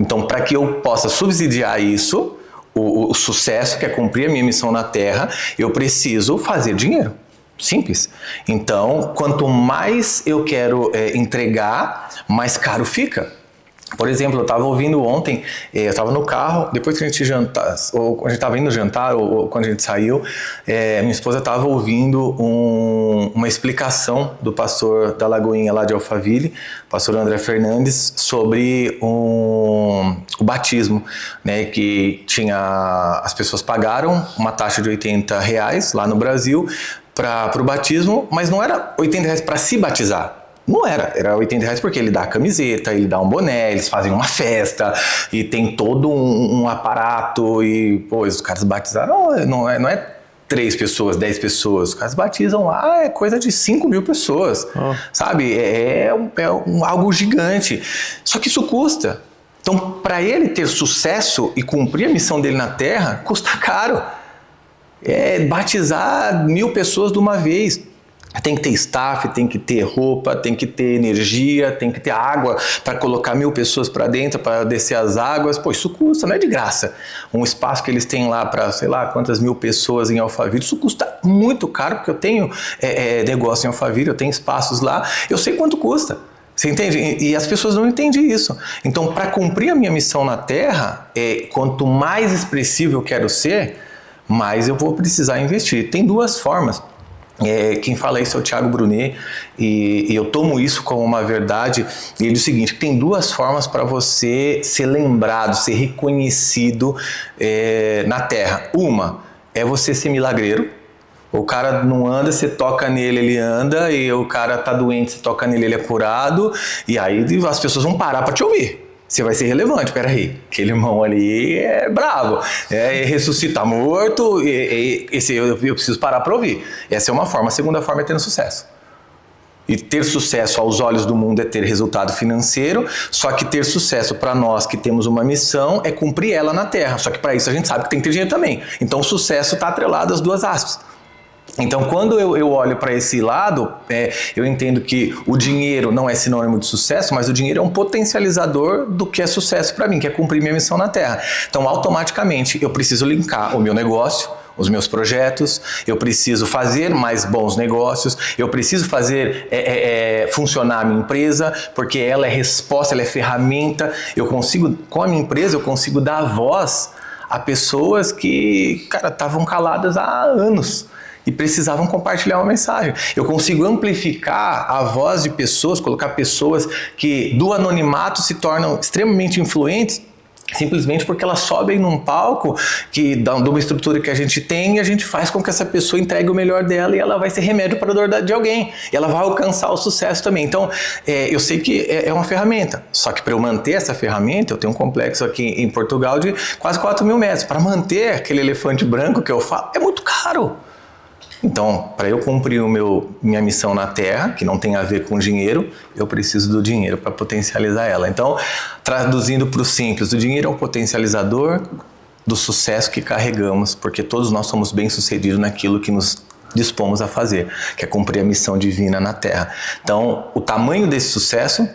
Então, para que eu possa subsidiar isso, o sucesso, que é cumprir a minha missão na Terra, eu preciso fazer dinheiro. Simples. Então, quanto mais eu quero entregar, mais caro fica. Por exemplo, eu estava ouvindo ontem, eu estava no carro, depois que a gente jantar, ou quando a gente estava indo jantar, ou quando a gente saiu, minha esposa estava ouvindo uma explicação do pastor da Lagoinha lá de Alphaville, pastor André Fernandes, sobre o batismo, né, que as pessoas pagaram uma taxa de R$80 lá no Brasil para o batismo, mas não era R$80 para se batizar. Não era R$80 porque ele dá a camiseta, ele dá um boné, eles fazem uma festa e tem todo um aparato e, pô, os caras batizaram, não é 3 pessoas, 10 pessoas, os caras batizam lá, é coisa de 5.000 pessoas, sabe? Algo gigante. Só que isso custa. Então, para ele ter sucesso e cumprir a missão dele na Terra, custa caro. Batizar 1.000 pessoas de uma vez. Tem que ter staff, tem que ter roupa, tem que ter energia, tem que ter água para colocar 1.000 pessoas para dentro, para descer as águas. Pô, isso custa, não é de graça. Um espaço que eles têm lá para, sei lá, quantas 1.000 pessoas em Alphaville, isso custa muito caro, porque eu tenho negócio em Alphaville, eu tenho espaços lá, eu sei quanto custa. Você entende? E as pessoas não entendem isso. Então, para cumprir a minha missão na Terra, quanto mais expressivo eu quero ser, mais eu vou precisar investir. Tem 2 formas. Quem fala isso é o Thiago Brunet e eu tomo isso como uma verdade. Ele diz o seguinte: tem 2 formas para você ser lembrado, ser reconhecido na Terra. Uma é você ser milagreiro. O cara não anda, você toca nele, ele anda, e o cara tá doente, você toca nele, ele é curado, e aí as pessoas vão parar para te ouvir. Você vai ser relevante. Peraí, aquele irmão ali é bravo, ressuscita morto, esse eu preciso parar para ouvir. Essa é uma forma. A segunda forma é tendo sucesso. E ter sucesso aos olhos do mundo é ter resultado financeiro, só que ter sucesso para nós que temos uma missão é cumprir ela na Terra. Só que para isso a gente sabe que tem que ter dinheiro também. Então o sucesso está atrelado às 2 aspas. Então, quando eu olho para esse lado, eu entendo que o dinheiro não é sinônimo de sucesso, mas o dinheiro é um potencializador do que é sucesso para mim, que é cumprir minha missão na Terra. Então, automaticamente, eu preciso linkar o meu negócio, os meus projetos, eu preciso fazer mais bons negócios, eu preciso fazer funcionar a minha empresa, porque ela é resposta, ela é ferramenta. Com a minha empresa, eu consigo dar voz a pessoas que, cara, estavam caladas há anos e precisavam compartilhar uma mensagem. Eu consigo amplificar a voz de pessoas, colocar pessoas que do anonimato se tornam extremamente influentes, simplesmente porque elas sobem num palco de uma estrutura que a gente tem e a gente faz com que essa pessoa entregue o melhor dela e ela vai ser remédio para a dor de alguém. E ela vai alcançar o sucesso também. Então, eu sei que é uma ferramenta. Só que para eu manter essa ferramenta, eu tenho um complexo aqui em Portugal de quase 4.000 metros. Para manter aquele elefante branco que eu falo, é muito caro. Então, para eu cumprir minha missão na Terra, que não tem a ver com dinheiro, eu preciso do dinheiro para potencializar ela. Então, traduzindo para o simples, o dinheiro é um potencializador do sucesso que carregamos, porque todos nós somos bem-sucedidos naquilo que nos dispomos a fazer, que é cumprir a missão divina na Terra. Então, o tamanho desse sucesso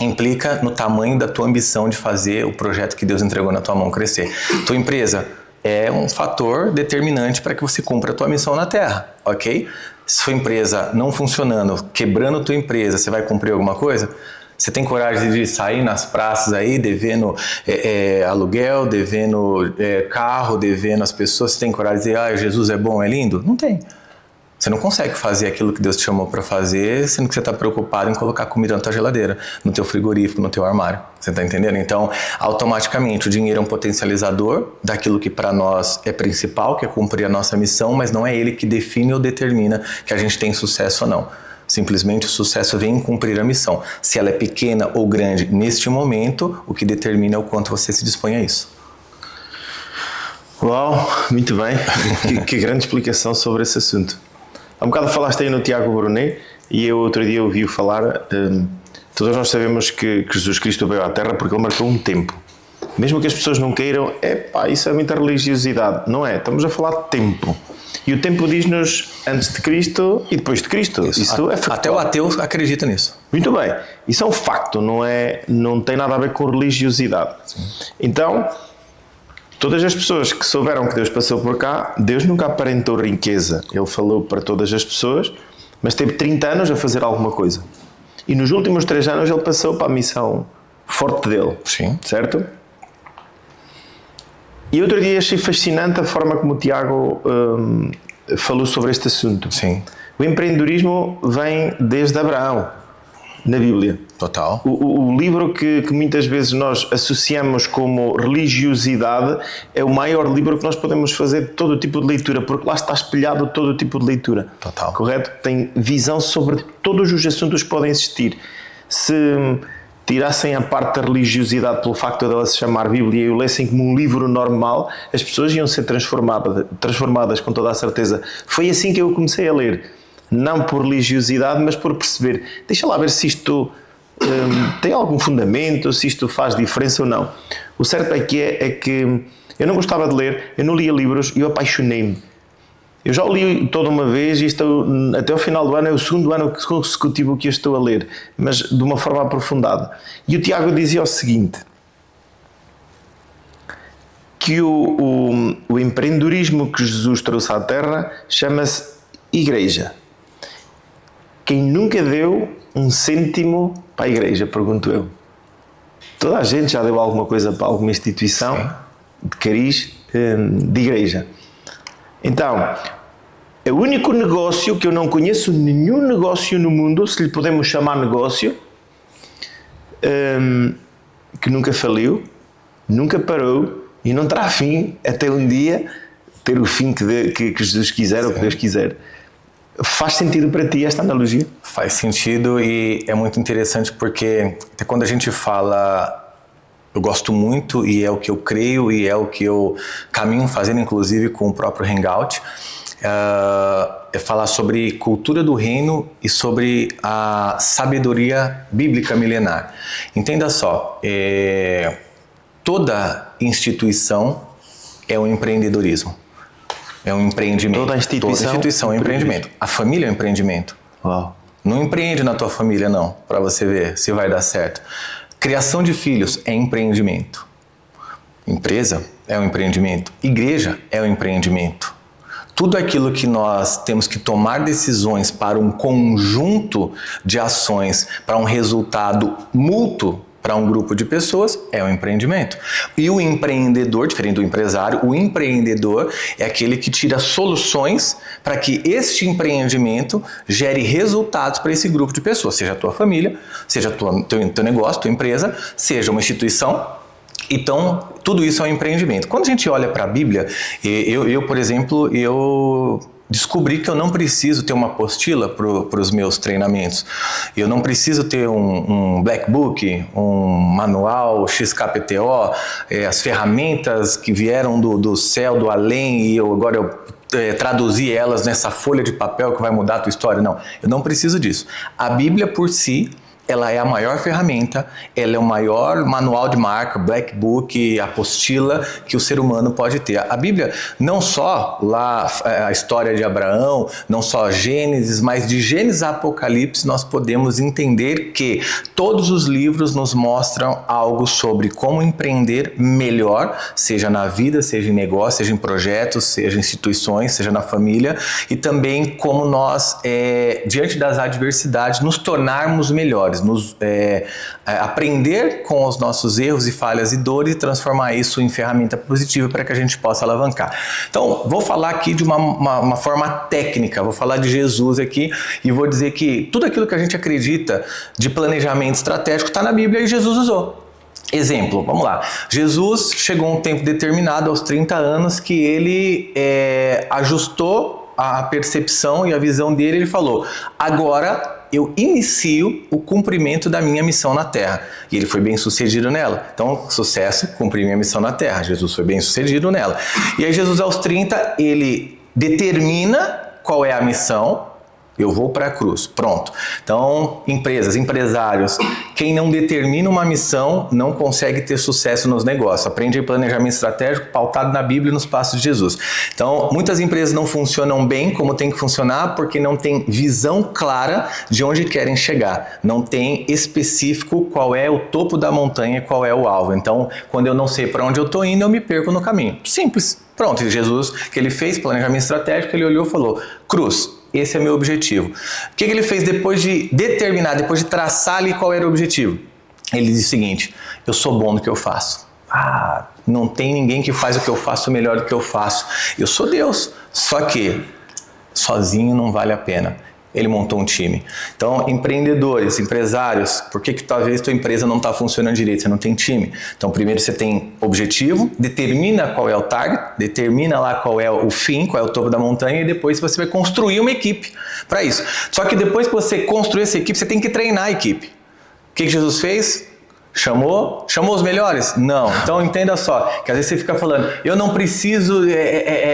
implica no tamanho da tua ambição de fazer o projeto que Deus entregou na tua mão crescer. Tua empresa é um fator determinante para que você cumpra a tua missão na Terra, ok? Se sua empresa não funcionando, quebrando a tua empresa, você vai cumprir alguma coisa? Você tem coragem de sair nas praças aí, devendo aluguel, devendo carro, devendo as pessoas? Você tem coragem de dizer, Jesus é bom, é lindo? Não tem. Você não consegue fazer aquilo que Deus te chamou para fazer, sendo que você está preocupado em colocar comida na tua geladeira, no teu frigorífico, no teu armário. Você está entendendo? Então, automaticamente, o dinheiro é um potencializador daquilo que para nós é principal, que é cumprir a nossa missão, mas não é ele que define ou determina que a gente tem sucesso ou não. Simplesmente o sucesso vem em cumprir a missão. Se ela é pequena ou grande neste momento, o que determina é o quanto você se dispõe a isso. Uau, muito bem. que grande explicação sobre esse assunto. Há um bocado falaste aí no Thiago Brunet e eu outro dia ouvi-o falar. Todos nós sabemos que Jesus Cristo veio à Terra porque Ele marcou um tempo. Mesmo que as pessoas não queiram, isso é muita religiosidade. Não é, estamos a falar de tempo. E o tempo diz-nos antes de Cristo e depois de Cristo. Isso é factual. Até o ateu acredita nisso. Muito bem, isso é um facto, não tem nada a ver com religiosidade. Sim. Então, todas as pessoas que souberam que Deus passou por cá, Deus nunca aparentou riqueza. Ele falou para todas as pessoas, mas teve 30 anos a fazer alguma coisa. E nos últimos 3 anos ele passou para a missão forte dele. Sim. Certo? E outro dia achei fascinante a forma como o Tiago falou sobre este assunto. Sim. O empreendedorismo vem desde Abraão. na Bíblia. Total. O livro que muitas vezes nós associamos como religiosidade é o maior livro que nós podemos fazer de todo tipo de leitura, porque lá está espelhado todo tipo de leitura. Total. Correto? Tem visão sobre todos os assuntos que podem existir. Se tirassem a parte da religiosidade pelo facto dela se chamar Bíblia e o lessem como um livro normal, as pessoas iam ser transformadas com toda a certeza. Foi assim que eu comecei a ler. Não por religiosidade, mas por perceber. Deixa lá ver se isto tem algum fundamento, se isto faz diferença ou não. O certo é que eu não gostava de ler, eu não lia livros e eu apaixonei-me. Eu já o li toda uma vez e até o final do ano é o segundo ano consecutivo que eu estou a ler, mas de uma forma aprofundada. E o Tiago dizia o seguinte, que o empreendedorismo que Jesus trouxe à Terra chama-se Igreja. Quem nunca deu um cêntimo para a Igreja, pergunto eu. Toda a gente já deu alguma coisa para alguma instituição de cariz de igreja. Então, o único negócio que eu não conheço, nenhum negócio no mundo, se lhe podemos chamar negócio, que nunca faliu, nunca parou e não terá fim até um dia ter o fim que Jesus quiser ou que Deus quiser. Faz sentido para ti esta analogia? Faz sentido e é muito interessante porque até quando a gente fala, eu gosto muito e é o que eu creio e é o que eu caminho fazendo, inclusive com o próprio Hangout, é falar sobre cultura do reino e sobre a sabedoria bíblica milenar. Entenda só, toda instituição é um empreendedorismo. É um empreendimento. Toda instituição é um empreendimento. A família é um empreendimento. Uau. Não empreende na tua família, não, para você ver se vai dar certo. Criação de filhos é empreendimento. Empresa é um empreendimento. Igreja é um empreendimento. Tudo aquilo que nós temos que tomar decisões para um conjunto de ações, para um resultado mútuo, para um grupo de pessoas, é um empreendimento. E o empreendedor, diferente do empresário, o empreendedor é aquele que tira soluções para que este empreendimento gere resultados para esse grupo de pessoas, seja a tua família, seja teu negócio, tua empresa, seja uma instituição. Então, tudo isso é um empreendimento. Quando a gente olha para a Bíblia, eu, por exemplo, eu descobri que eu não preciso ter uma apostila para os meus treinamentos. Eu não preciso ter um Black Book, um manual XKPTO, as ferramentas que vieram do céu, do além, e agora eu traduzi elas nessa folha de papel que vai mudar a tua história. Não, eu não preciso disso. A Bíblia por si, ela é a maior ferramenta, ela é o maior manual de marca, Black Book, apostila que o ser humano pode ter. A Bíblia, não só lá a história de Abraão, não só Gênesis, mas de Gênesis a Apocalipse nós podemos entender que todos os livros nos mostram algo sobre como empreender melhor, seja na vida, seja em negócio, seja em projetos, seja em instituições, seja na família, e também como nós, diante das adversidades, nos tornarmos melhores. Aprender com os nossos erros e falhas e dores e transformar isso em ferramenta positiva para que a gente possa alavancar. Então, vou falar aqui de uma forma técnica, vou falar de Jesus aqui e vou dizer que tudo aquilo que a gente acredita de planejamento estratégico está na Bíblia e Jesus usou. Exemplo, vamos lá. Jesus chegou a um tempo determinado, aos 30 anos, que ele ajustou a percepção e a visão dele. Ele falou, agora eu inicio o cumprimento da minha missão na Terra. E ele foi bem sucedido nela. Então, sucesso, cumpri minha missão na Terra. Jesus foi bem sucedido nela. E aí Jesus, aos 30, ele determina qual é a missão. Eu vou para a cruz, pronto. Então, empresas, empresários, quem não determina uma missão não consegue ter sucesso nos negócios. Aprende planejamento estratégico pautado na Bíblia e nos passos de Jesus. Então, muitas empresas não funcionam bem como tem que funcionar porque não tem visão clara de onde querem chegar. Não tem específico qual é o topo da montanha, qual é o alvo. Então, quando eu não sei para onde eu estou indo, eu me perco no caminho. Simples. Pronto, e Jesus, que ele fez, planejamento estratégico, ele olhou e falou, cruz. Esse é meu objetivo. O que ele fez depois de determinar, depois de traçar ali qual era o objetivo? Ele disse o seguinte, eu sou bom no que eu faço. Não tem ninguém que faz o que eu faço melhor do que eu faço. Eu sou Deus, só que sozinho não vale a pena. Ele montou um time. Então, empreendedores, empresários, por que talvez tua empresa não está funcionando direito? Você não tem time. Então, primeiro você tem objetivo, determina qual é o target, determina lá qual é o fim, qual é o topo da montanha, e depois você vai construir uma equipe para isso. Só que depois que você construir essa equipe, você tem que treinar a equipe. O que Jesus fez? Chamou os melhores? Não. Então entenda só, que às vezes você fica falando, eu não preciso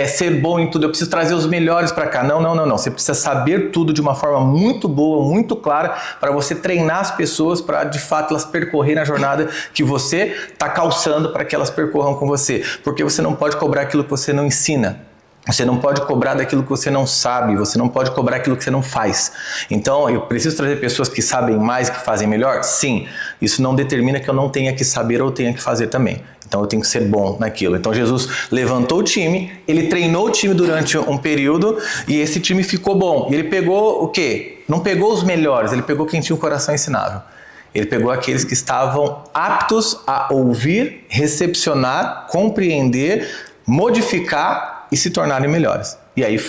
ser bom em tudo, eu preciso trazer os melhores para cá. Não. Você precisa saber tudo de uma forma muito boa, muito clara, para você treinar as pessoas para de fato elas percorrerem a jornada que você está calçando para que elas percorram com você. Porque você não pode cobrar aquilo que você não ensina. Você não pode cobrar daquilo que você não sabe, você não pode cobrar aquilo que você não faz. Então, eu preciso trazer pessoas que sabem mais, que fazem melhor? Sim. Isso não determina que eu não tenha que saber ou tenha que fazer também. Então, eu tenho que ser bom naquilo. Então, Jesus levantou o time, ele treinou o time durante um período e esse time ficou bom. E ele pegou o quê? Não pegou os melhores, ele pegou quem tinha um coração ensinável. Ele pegou aqueles que estavam aptos a ouvir, recepcionar, compreender, modificar e se tornarem melhores. E aí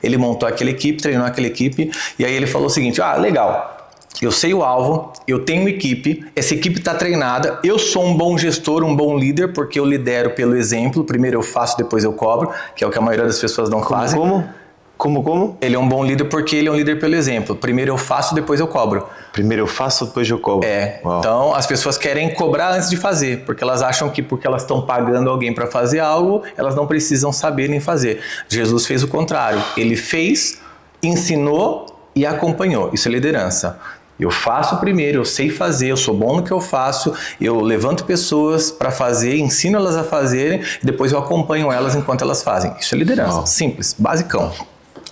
ele montou aquela equipe, treinou aquela equipe, e aí ele falou o seguinte, legal, eu sei o alvo, eu tenho equipe, essa equipe está treinada, eu sou um bom gestor, um bom líder, porque eu lidero pelo exemplo, primeiro eu faço, depois eu cobro, que é o que a maioria das pessoas não fazem. Como? Ele é um bom líder porque ele é um líder pelo exemplo. Primeiro eu faço, depois eu cobro. Primeiro eu faço, depois eu cobro. Uau. Então as pessoas querem cobrar antes de fazer, porque elas acham que porque elas estão pagando alguém para fazer algo, elas não precisam saber nem fazer. Jesus fez o contrário. Ele fez, ensinou e acompanhou. Isso é liderança. Eu faço primeiro, eu sei fazer, eu sou bom no que eu faço, eu levanto pessoas para fazer, ensino elas a fazerem, e depois eu acompanho elas enquanto elas fazem. Isso é liderança. Simples, basicão.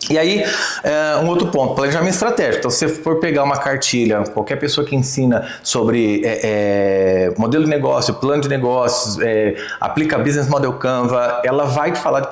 E aí, um outro ponto, planejamento estratégico. Então, se você for pegar uma cartilha, qualquer pessoa que ensina sobre modelo de negócio, plano de negócios, aplica Business Model Canva, ela vai te falar de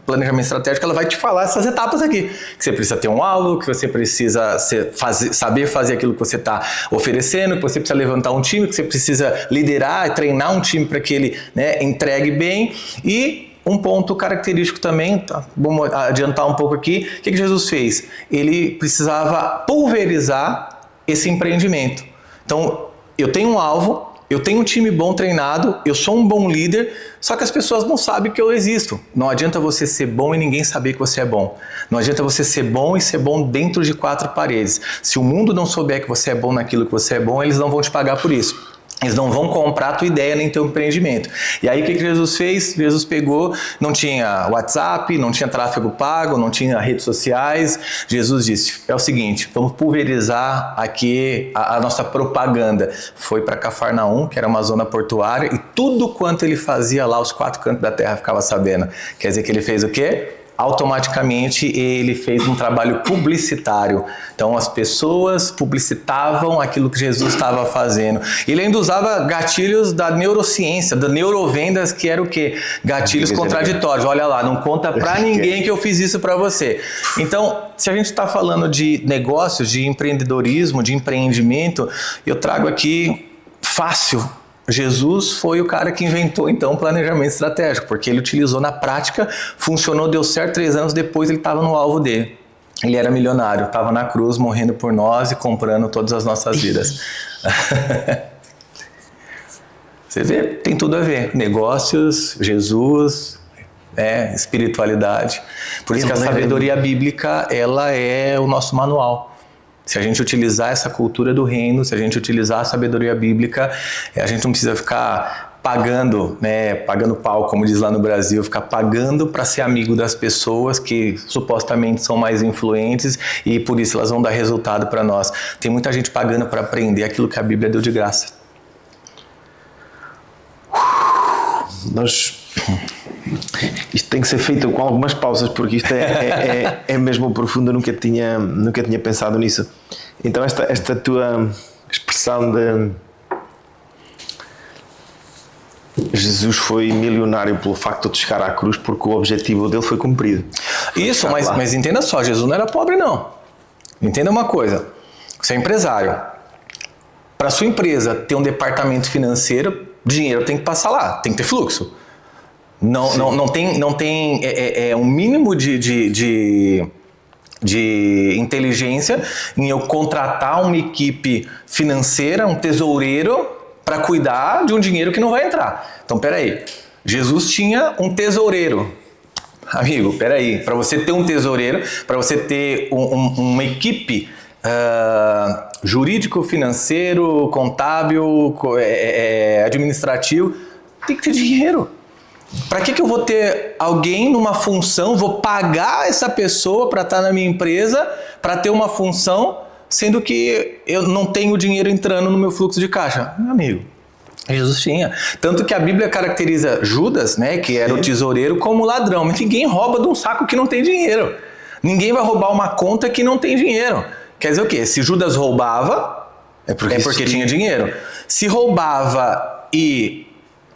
planejamento estratégico, ela vai te falar essas etapas aqui. Que você precisa ter um alvo, que você precisa saber fazer aquilo que você está oferecendo, que você precisa levantar um time, que você precisa liderar, treinar um time para que ele entregue bem. E um ponto característico também, vamos adiantar um pouco aqui, o que Jesus fez? Ele precisava pulverizar esse empreendimento. Então, eu tenho um alvo, eu tenho um time bom treinado, eu sou um bom líder, só que as pessoas não sabem que eu existo. Não adianta você ser bom e ninguém saber que você é bom. Não adianta você ser bom e ser bom dentro de 4 paredes. Se o mundo não souber que você é bom naquilo que você é bom, eles não vão te pagar por isso. Eles não vão comprar a tua ideia nem teu empreendimento. E aí o que Jesus fez? Jesus pegou, não tinha WhatsApp, não tinha tráfego pago, não tinha redes sociais. Jesus disse, é o seguinte, vamos pulverizar aqui a nossa propaganda. Foi para Cafarnaum, que era uma zona portuária, e tudo quanto ele fazia lá, os 4 cantos da terra ficava sabendo. Quer dizer que ele fez o quê? Automaticamente ele fez um trabalho publicitário. Então as pessoas publicitavam aquilo que Jesus estava fazendo. Ele ainda usava gatilhos da neurociência, da neurovendas, que era o quê? Gatilhos contraditórios. Olha lá, não conta pra ninguém que eu fiz isso para você. Então, se a gente está falando de negócios, de empreendedorismo, de empreendimento, eu trago aqui fácil. Jesus foi o cara que inventou, então, o planejamento estratégico, porque ele utilizou na prática, funcionou, deu certo, 3 anos depois ele estava no alvo dele. Ele era milionário, estava na cruz, morrendo por nós e comprando todas as nossas vidas. Você vê, tem tudo a ver. Negócios, Jesus, espiritualidade. Por isso que a sabedoria bíblica, ela é o nosso manual. Se a gente utilizar essa cultura do reino, se a gente utilizar a sabedoria bíblica, a gente não precisa ficar pagando pau, como diz lá no Brasil, ficar pagando para ser amigo das pessoas que supostamente são mais influentes e por isso elas vão dar resultado para nós. Tem muita gente pagando para aprender aquilo que a Bíblia deu de graça. Isto tem que ser feito com algumas pausas, porque isto é mesmo profundo. Eu nunca tinha pensado nisso. Então esta tua expressão de Jesus foi milionário pelo facto de chegar à cruz, porque o objetivo dele foi cumprido. Isso, mas entenda só, Jesus não era pobre não. Entenda uma coisa, você é empresário. Para sua empresa ter um departamento financeiro, dinheiro tem que passar lá, tem que ter fluxo. Não tem um mínimo de de inteligência em eu contratar uma equipe financeira, um tesoureiro, para cuidar de um dinheiro que não vai entrar. Então, peraí, Jesus tinha um tesoureiro. Amigo, peraí, para você ter um tesoureiro, para você ter uma equipe jurídico, financeiro, contábil, administrativo, tem que ter dinheiro. Para que eu vou ter alguém numa função, vou pagar essa pessoa para estar na minha empresa, para ter uma função, sendo que eu não tenho dinheiro entrando no meu fluxo de caixa? Meu amigo, Jesus tinha. Tanto que a Bíblia caracteriza Judas, né, que era o tesoureiro, como ladrão. Mas ninguém rouba de um saco que não tem dinheiro. Ninguém vai roubar uma conta que não tem dinheiro. Quer dizer o quê? Se Judas roubava, é porque tinha dinheiro. Se roubava e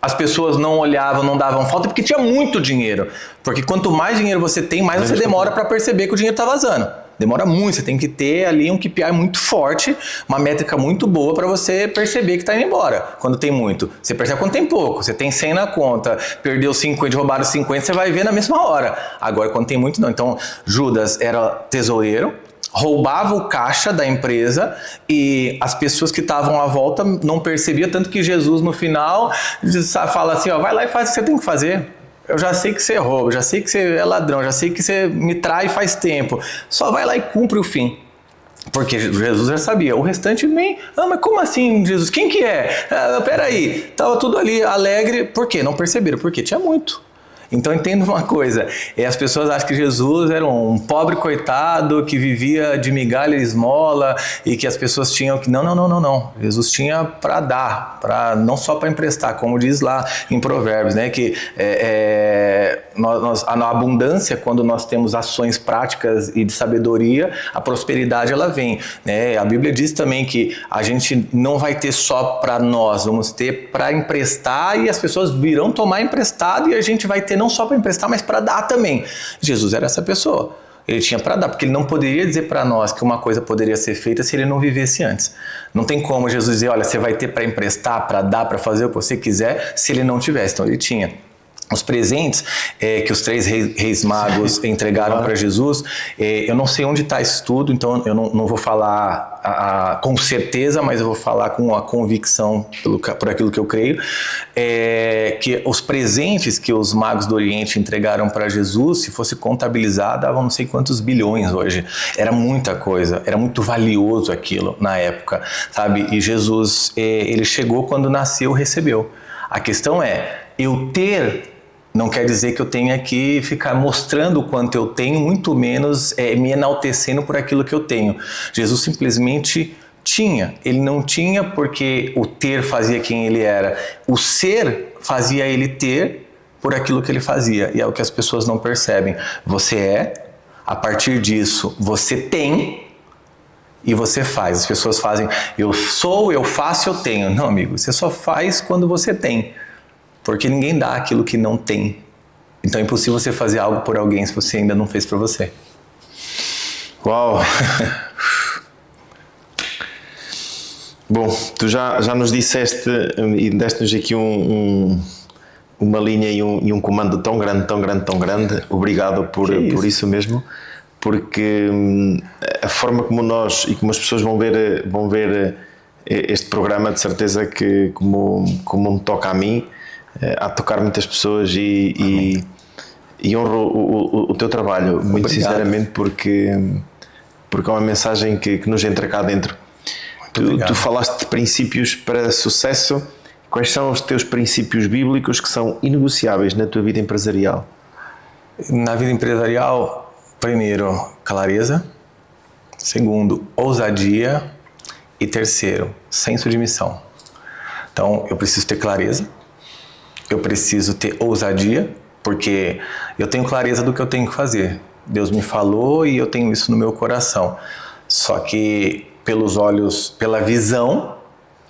as pessoas não olhavam, não davam falta, porque tinha muito dinheiro. Porque quanto mais dinheiro você tem, mais você demora para perceber que o dinheiro está vazando. Demora muito, você tem que ter ali um KPI muito forte, uma métrica muito boa para você perceber que está indo embora. Quando tem muito, você percebe quando tem pouco. Você tem 100 na conta, perdeu 50, roubaram 50, você vai ver na mesma hora. Agora, quando tem muito, não. Então, Judas era tesoureiro, roubava o caixa da empresa e as pessoas que estavam à volta não percebiam, tanto que Jesus no final fala assim, ó, vai lá e faz o que você tem que fazer. Eu já sei que você rouba, já sei que você é ladrão, já sei que você me trai faz tempo. Só vai lá e cumpre o fim. Porque Jesus já sabia. O restante nem... mas como assim, Jesus? Quem que é? Peraí. Tava tudo ali alegre. Por quê? Não perceberam. Porque tinha muito. Então entenda uma coisa, as pessoas acham que Jesus era um pobre coitado que vivia de migalha e esmola e que as pessoas tinham que... Não. Jesus tinha para dar, não só para emprestar, como diz lá em Provérbios, né? Que na abundância, quando nós temos ações práticas e de sabedoria, a prosperidade ela vem, né? A Bíblia diz também que a gente não vai ter só para nós, vamos ter para emprestar e as pessoas virão tomar emprestado e a gente vai ter não só para emprestar, mas para dar também. Jesus era essa pessoa. Ele tinha para dar, porque ele não poderia dizer para nós que uma coisa poderia ser feita se ele não vivesse antes. Não tem como Jesus dizer, olha, você vai ter para emprestar, para dar, para fazer o que você quiser, se ele não tivesse. Então ele tinha. Os presentes que os 3 reis magos entregaram para Jesus, eu não sei onde está isso tudo, então eu não vou falar com certeza, mas eu vou falar com a convicção por aquilo que eu creio, que os presentes que os magos do Oriente entregaram para Jesus, se fosse contabilizar, davam não sei quantos bilhões hoje. Era muita coisa, era muito valioso aquilo na época, sabe? E Jesus, ele chegou quando nasceu, recebeu. A questão é, eu ter... Não quer dizer que eu tenha que ficar mostrando o quanto eu tenho, muito menos me enaltecendo por aquilo que eu tenho. Jesus simplesmente tinha. Ele não tinha porque o ter fazia quem ele era. O ser fazia ele ter por aquilo que ele fazia. E é o que as pessoas não percebem. Você é, a partir disso, você tem e você faz. As pessoas fazem, eu sou, eu faço, eu tenho. Não, amigo, você só faz quando você tem. Porque ninguém dá aquilo que não tem. Então é impossível você fazer algo por alguém se você ainda não fez para você. Uau! Bom, tu já nos disseste e deste-nos aqui uma linha e um comando tão grande. Obrigado por isso mesmo. Porque a forma como nós e como as pessoas vão ver este programa, de certeza que como me toca a mim, a tocar muitas pessoas e honro o teu trabalho, muito sinceramente, porque é uma mensagem que nos entra cá dentro. Tu falaste de princípios para sucesso. Quais são os teus princípios bíblicos que são inegociáveis na tua vida empresarial? Na vida empresarial, primeiro, clareza. Segundo, ousadia. E terceiro, senso de missão. Então, eu preciso ter clareza. Eu preciso ter ousadia, porque eu tenho clareza do que eu tenho que fazer. Deus me falou e eu tenho isso no meu coração. Só que pelos olhos, pela visão,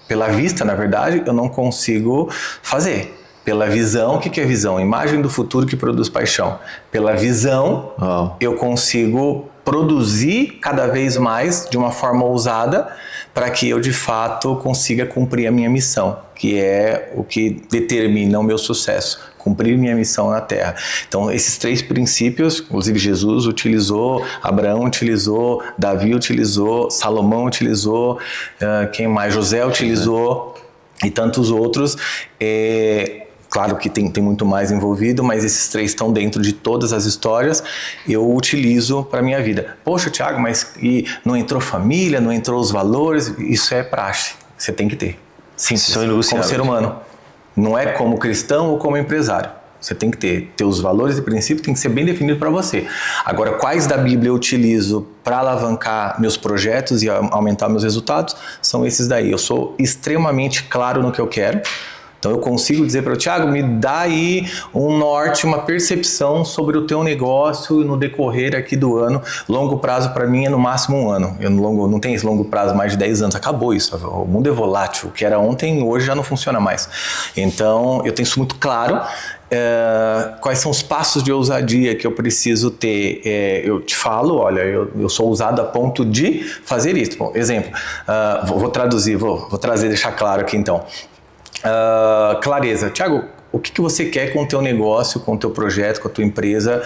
pela vista, na verdade, eu não consigo fazer. Pela visão, o que é visão? Imagem do futuro que produz paixão. Pela visão, eu consigo produzir cada vez mais de uma forma ousada para que eu de fato consiga cumprir a minha missão, que é o que determina o meu sucesso, cumprir minha missão na Terra. Então esses 3 princípios, inclusive Jesus utilizou, Abraão utilizou, Davi utilizou, Salomão utilizou, quem mais? José utilizou e tantos outros. Claro que tem muito mais envolvido, mas esses 3 estão dentro de todas as histórias, eu utilizo para a minha vida. Poxa, Thiago, mas e não entrou família, não entrou os valores? Isso é praxe, você tem que ter. Simples, como ser humano. Não é como cristão ou como empresário. Você tem que ter os valores e princípios, tem que ser bem definido para você. Agora, quais da Bíblia eu utilizo para alavancar meus projetos e aumentar meus resultados? São esses daí. Eu sou extremamente claro no que eu quero. Então eu consigo dizer para o Thiago, me dá aí um norte, uma percepção sobre o teu negócio no decorrer aqui do ano. Longo prazo para mim é no máximo 1 ano. Eu não tenho esse longo prazo mais de 10 anos, acabou isso. O mundo é volátil, o que era ontem, hoje já não funciona mais. Então eu tenho isso muito claro. Quais são os passos de ousadia que eu preciso ter? Eu te falo, olha, eu sou ousado a ponto de fazer isso. Bom, exemplo, vou traduzir, vou trazer, deixar claro aqui então. Clareza. Thiago, o que você quer com o teu negócio, com o teu projeto, com a tua empresa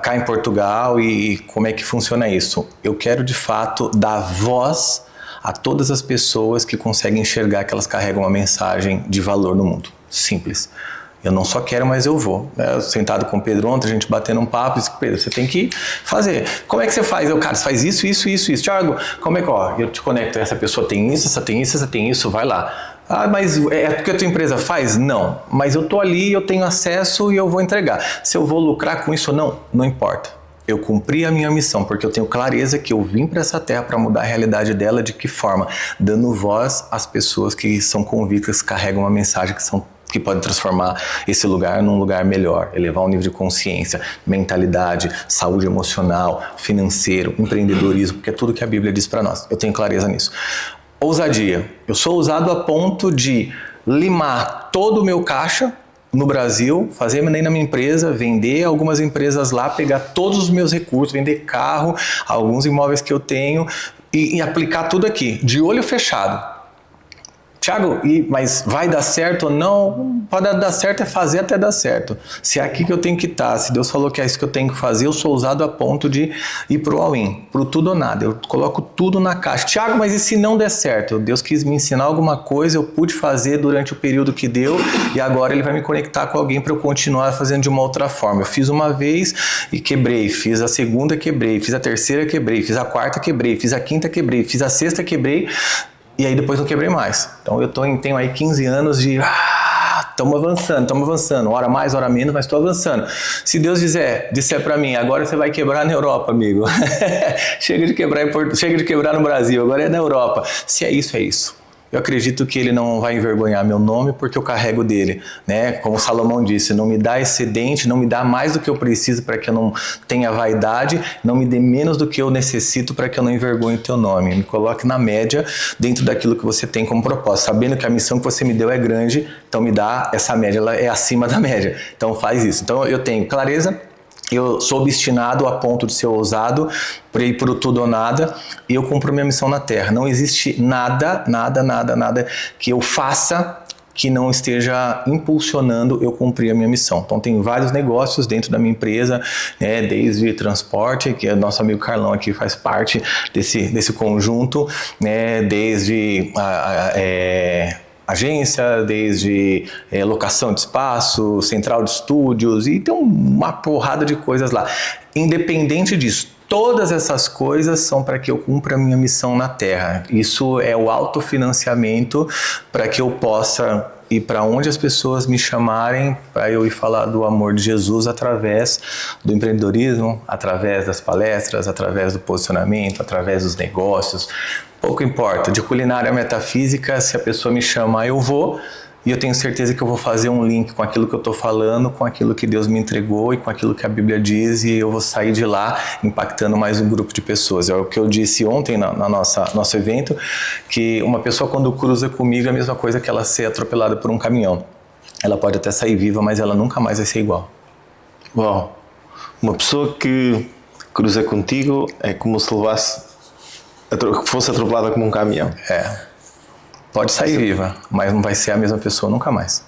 cá em Portugal e como é que funciona isso? Eu quero de fato dar voz a todas as pessoas que conseguem enxergar que elas carregam uma mensagem de valor no mundo. Simples. Eu não só quero, mas eu vou. Sentado com o Pedro ontem, a gente batendo um papo, disse, Pedro, você tem que fazer. Como é que você faz? Cara, você faz isso, isso, isso, isso. Thiago, como é que, eu te conecto, essa pessoa tem isso, essa tem isso, essa tem isso, vai lá. Mas é porque a tua empresa faz? Não. Mas eu tô ali, eu tenho acesso e eu vou entregar. Se eu vou lucrar com isso ou não, não importa. Eu cumpri a minha missão, porque eu tenho clareza que eu vim para essa terra para mudar a realidade dela. De que forma? Dando voz às pessoas que são convictas, que carregam uma mensagem que pode transformar esse lugar num lugar melhor, elevar o nível de consciência, mentalidade, saúde emocional, financeiro, empreendedorismo, porque é tudo que a Bíblia diz para nós. Eu tenho clareza nisso. Ousadia. Eu sou ousado a ponto de limar todo o meu caixa no Brasil, fazer M&A na minha empresa, vender algumas empresas lá, pegar todos os meus recursos, vender carro, alguns imóveis que eu tenho e aplicar tudo aqui, de olho fechado. Thiago, mas vai dar certo ou não? Pode dar certo, é fazer até dar certo. Se é aqui que eu tenho que estar, se Deus falou que é isso que eu tenho que fazer, eu sou ousado a ponto de ir pro all-in, pro tudo ou nada. Eu coloco tudo na caixa. Thiago, mas e se não der certo? Deus quis me ensinar alguma coisa, eu pude fazer durante o período que deu e agora Ele vai me conectar com alguém para eu continuar fazendo de uma outra forma. Eu fiz uma vez e quebrei, fiz a segunda, quebrei, fiz a terceira, quebrei, fiz a quarta, quebrei, fiz a quinta, quebrei, fiz a sexta, quebrei. E aí depois não quebrei mais. Então eu tenho aí 15 anos de... Estamos avançando. Hora mais, hora menos, mas estou avançando. Se Deus disser para mim, agora você vai quebrar na Europa, amigo. Chega de quebrar no Brasil, agora é na Europa. Se é isso, é isso. Eu acredito que Ele não vai envergonhar meu nome porque eu carrego dele, né? Como Salomão disse, não me dá excedente, não me dá mais do que eu preciso para que eu não tenha vaidade, não me dê menos do que eu necessito para que eu não envergonhe o teu nome. Me coloque na média dentro daquilo que você tem como propósito, sabendo que a missão que você me deu é grande, então me dá essa média, ela é acima da média. Então faz isso. Então eu tenho clareza. Eu sou obstinado a ponto de ser ousado para ir por tudo ou nada e eu cumpro minha missão na Terra. Não existe nada que eu faça que não esteja impulsionando eu cumprir a minha missão. Então tem vários negócios dentro da minha empresa, né, desde transporte, que o nosso amigo Carlão aqui faz parte desse conjunto, né, desde agência, desde locação de espaço, central de estúdios, e tem uma porrada de coisas lá. Independente disso, todas essas coisas são para que eu cumpra a minha missão na Terra. Isso é o autofinanciamento para que eu possa ir para onde as pessoas me chamarem para eu ir falar do amor de Jesus através do empreendedorismo, através das palestras, através do posicionamento, através dos negócios. Pouco importa, de culinária metafísica, se a pessoa me chamar, eu vou, e eu tenho certeza que eu vou fazer um link com aquilo que eu estou falando, com aquilo que Deus me entregou e com aquilo que a Bíblia diz, e eu vou sair de lá impactando mais um grupo de pessoas. É o que eu disse ontem na nosso evento, que uma pessoa quando cruza comigo é a mesma coisa que ela ser atropelada por um caminhão. Ela pode até sair viva, mas ela nunca mais vai ser igual. Uau! Uma pessoa que cruza contigo, é como se fosse atropelada como um caminhão. Pode sair viva, mas não vai ser a mesma pessoa nunca mais.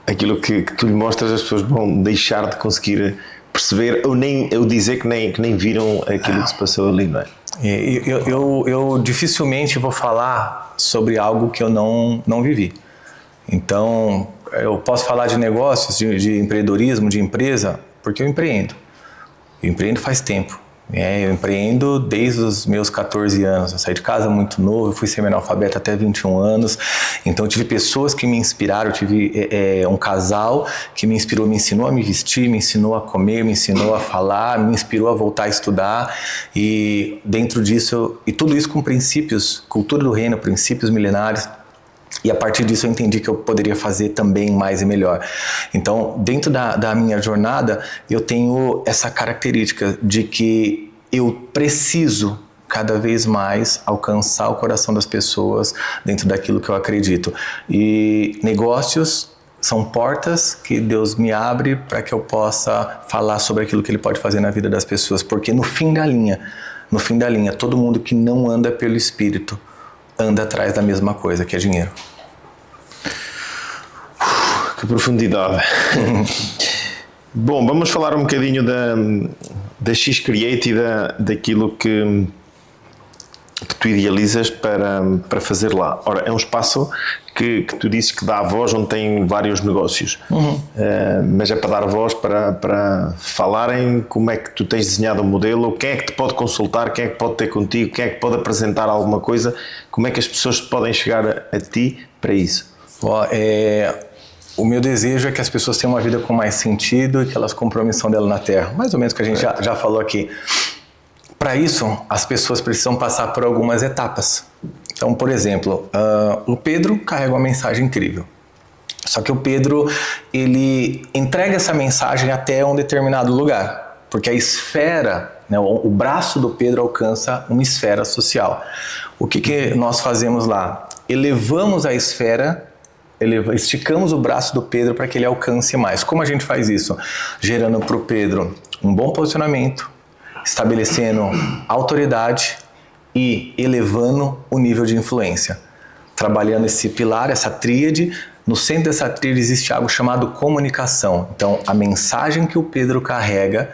Aquilo que tu lhe mostras, as pessoas vão deixar de conseguir perceber ou dizer que nem viram aquilo que se passou ali, não é? Eu dificilmente vou falar sobre algo que eu não vivi. Então, eu posso falar de negócios, de empreendedorismo, de empresa, porque eu empreendo. Eu empreendo faz tempo. Eu empreendo desde os meus 14 anos. Eu saí de casa muito novo, eu fui semi-analfabeto até 21 anos. Então eu tive pessoas que me inspiraram, eu tive um casal que me inspirou, me ensinou a me vestir, me ensinou a comer, me ensinou a falar, me inspirou a voltar a estudar. E dentro disso, e tudo isso com princípios, cultura do reino, princípios milenares. E a partir disso eu entendi que eu poderia fazer também mais e melhor. Então, dentro da minha jornada, eu tenho essa característica de que eu preciso cada vez mais alcançar o coração das pessoas dentro daquilo que eu acredito. E negócios são portas que Deus me abre para que eu possa falar sobre aquilo que Ele pode fazer na vida das pessoas. Porque no fim da linha, todo mundo que não anda pelo Espírito anda atrás da mesma coisa, que é dinheiro. Que profundidade. Bom, vamos falar um bocadinho da X-Create e daquilo que tu idealizas para fazer lá. Ora, é um espaço que tu dizes que dá voz, onde tem vários negócios. Mas é para dar voz, para falarem como é que tu tens desenhado o modelo, quem é que te pode consultar, quem é que pode ter contigo, quem é que pode apresentar alguma coisa, como é que as pessoas podem chegar a ti para isso? O meu desejo é que as pessoas tenham uma vida com mais sentido e que elas cumpram a missão dela na Terra. Mais ou menos o que a gente já falou aqui. Para isso, as pessoas precisam passar por algumas etapas. Então, por exemplo, o Pedro carrega uma mensagem incrível. Só que o Pedro, ele entrega essa mensagem até um determinado lugar. Porque a esfera, né, o braço do Pedro alcança uma esfera social. O que nós fazemos lá? Elevamos a esfera, esticamos o braço do Pedro para que ele alcance mais. Como a gente faz isso? Gerando para o Pedro um bom posicionamento, estabelecendo autoridade e elevando o nível de influência. Trabalhando esse pilar, essa tríade. No centro dessa tríade existe algo chamado comunicação. Então, a mensagem que o Pedro carrega,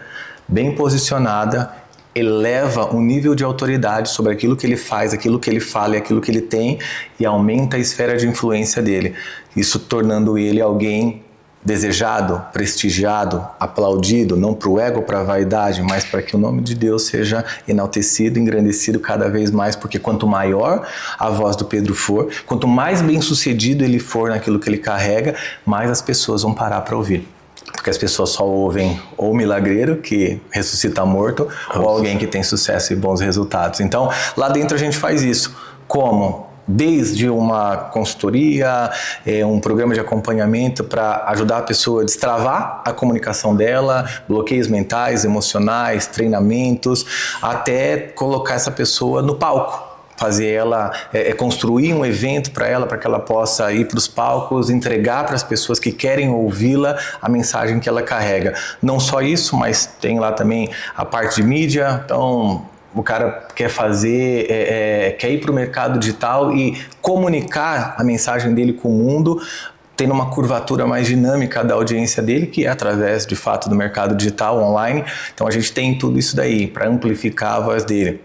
bem posicionada, eleva o nível de autoridade sobre aquilo que ele faz, aquilo que ele fala e aquilo que ele tem, e aumenta a esfera de influência dele. Isso tornando ele alguém desejado, prestigiado, aplaudido, não para o ego, para a vaidade, mas para que o nome de Deus seja enaltecido, engrandecido cada vez mais, porque quanto maior a voz do Pedro for, quanto mais bem sucedido ele for naquilo que ele carrega, mais as pessoas vão parar para ouvir. Porque as pessoas só ouvem ou o milagreiro que ressuscita morto, ou alguém que tem sucesso e bons resultados. Então, lá dentro a gente faz isso. Como? Desde uma consultoria, um programa de acompanhamento para ajudar a pessoa a destravar a comunicação dela, bloqueios mentais, emocionais, treinamentos, até colocar essa pessoa no palco. Fazer ela, construir um evento para ela, para que ela possa ir para os palcos, entregar para as pessoas que querem ouvi-la a mensagem que ela carrega. Não só isso, mas tem lá também a parte de mídia. Então, o cara quer fazer, quer ir para o mercado digital e comunicar a mensagem dele com o mundo, tendo uma curvatura mais dinâmica da audiência dele, que é através, de fato, do mercado digital, online. Então, a gente tem tudo isso daí para amplificar a voz dele.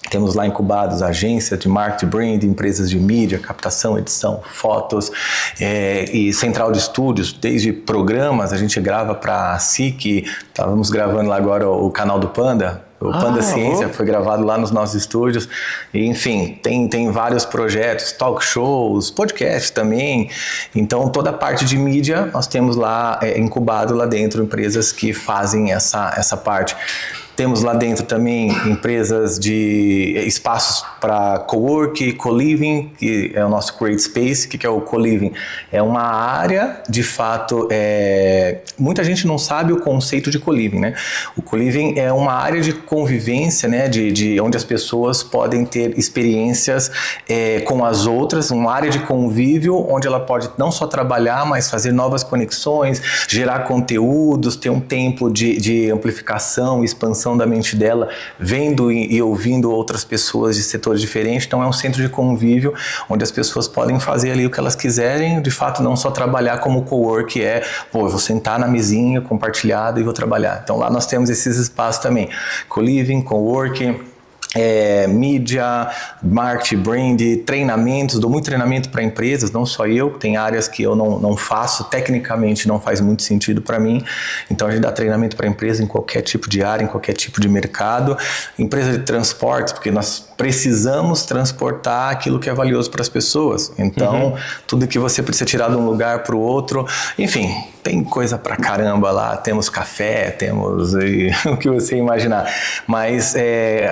Temos lá incubados agências de marketing, brand, empresas de mídia, captação, edição, fotos e central de estúdios, desde programas, a gente grava para a SIC, estávamos gravando lá agora o canal do Panda, o Panda Ciência, foi gravado lá nos nossos estúdios, e, enfim, tem vários projetos, talk shows, podcast também, então toda a parte de mídia nós temos lá incubado lá dentro, empresas que fazem essa parte. Temos lá dentro também empresas de espaços para cowork, co-living, que é o nosso Create Space. O que é o co-living? É uma área, de fato, muita gente não sabe o conceito de co-living, né? O co-living é uma área de convivência, né? De onde as pessoas podem ter experiências com as outras, uma área de convívio onde ela pode não só trabalhar, mas fazer novas conexões, gerar conteúdos, ter um tempo de amplificação e expansão expansão da mente dela, vendo e ouvindo outras pessoas de setores diferentes. Então é um centro de convívio onde as pessoas podem fazer ali o que elas quiserem, de fato não só trabalhar como o cowork eu vou sentar na mesinha compartilhada e vou trabalhar. Então lá nós temos esses espaços também, co-living, co-working, mídia, marketing, brand, treinamentos. Dou muito treinamento para empresas, não só eu, tem áreas que eu não faço, tecnicamente não faz muito sentido para mim, então a gente dá treinamento para empresa em qualquer tipo de área, em qualquer tipo de mercado. Empresa de transporte, porque nós precisamos transportar aquilo que é valioso para as pessoas, então tudo que você precisa tirar de um lugar para o outro, enfim, tem coisa pra caramba lá, temos café, temos o que você imaginar, mas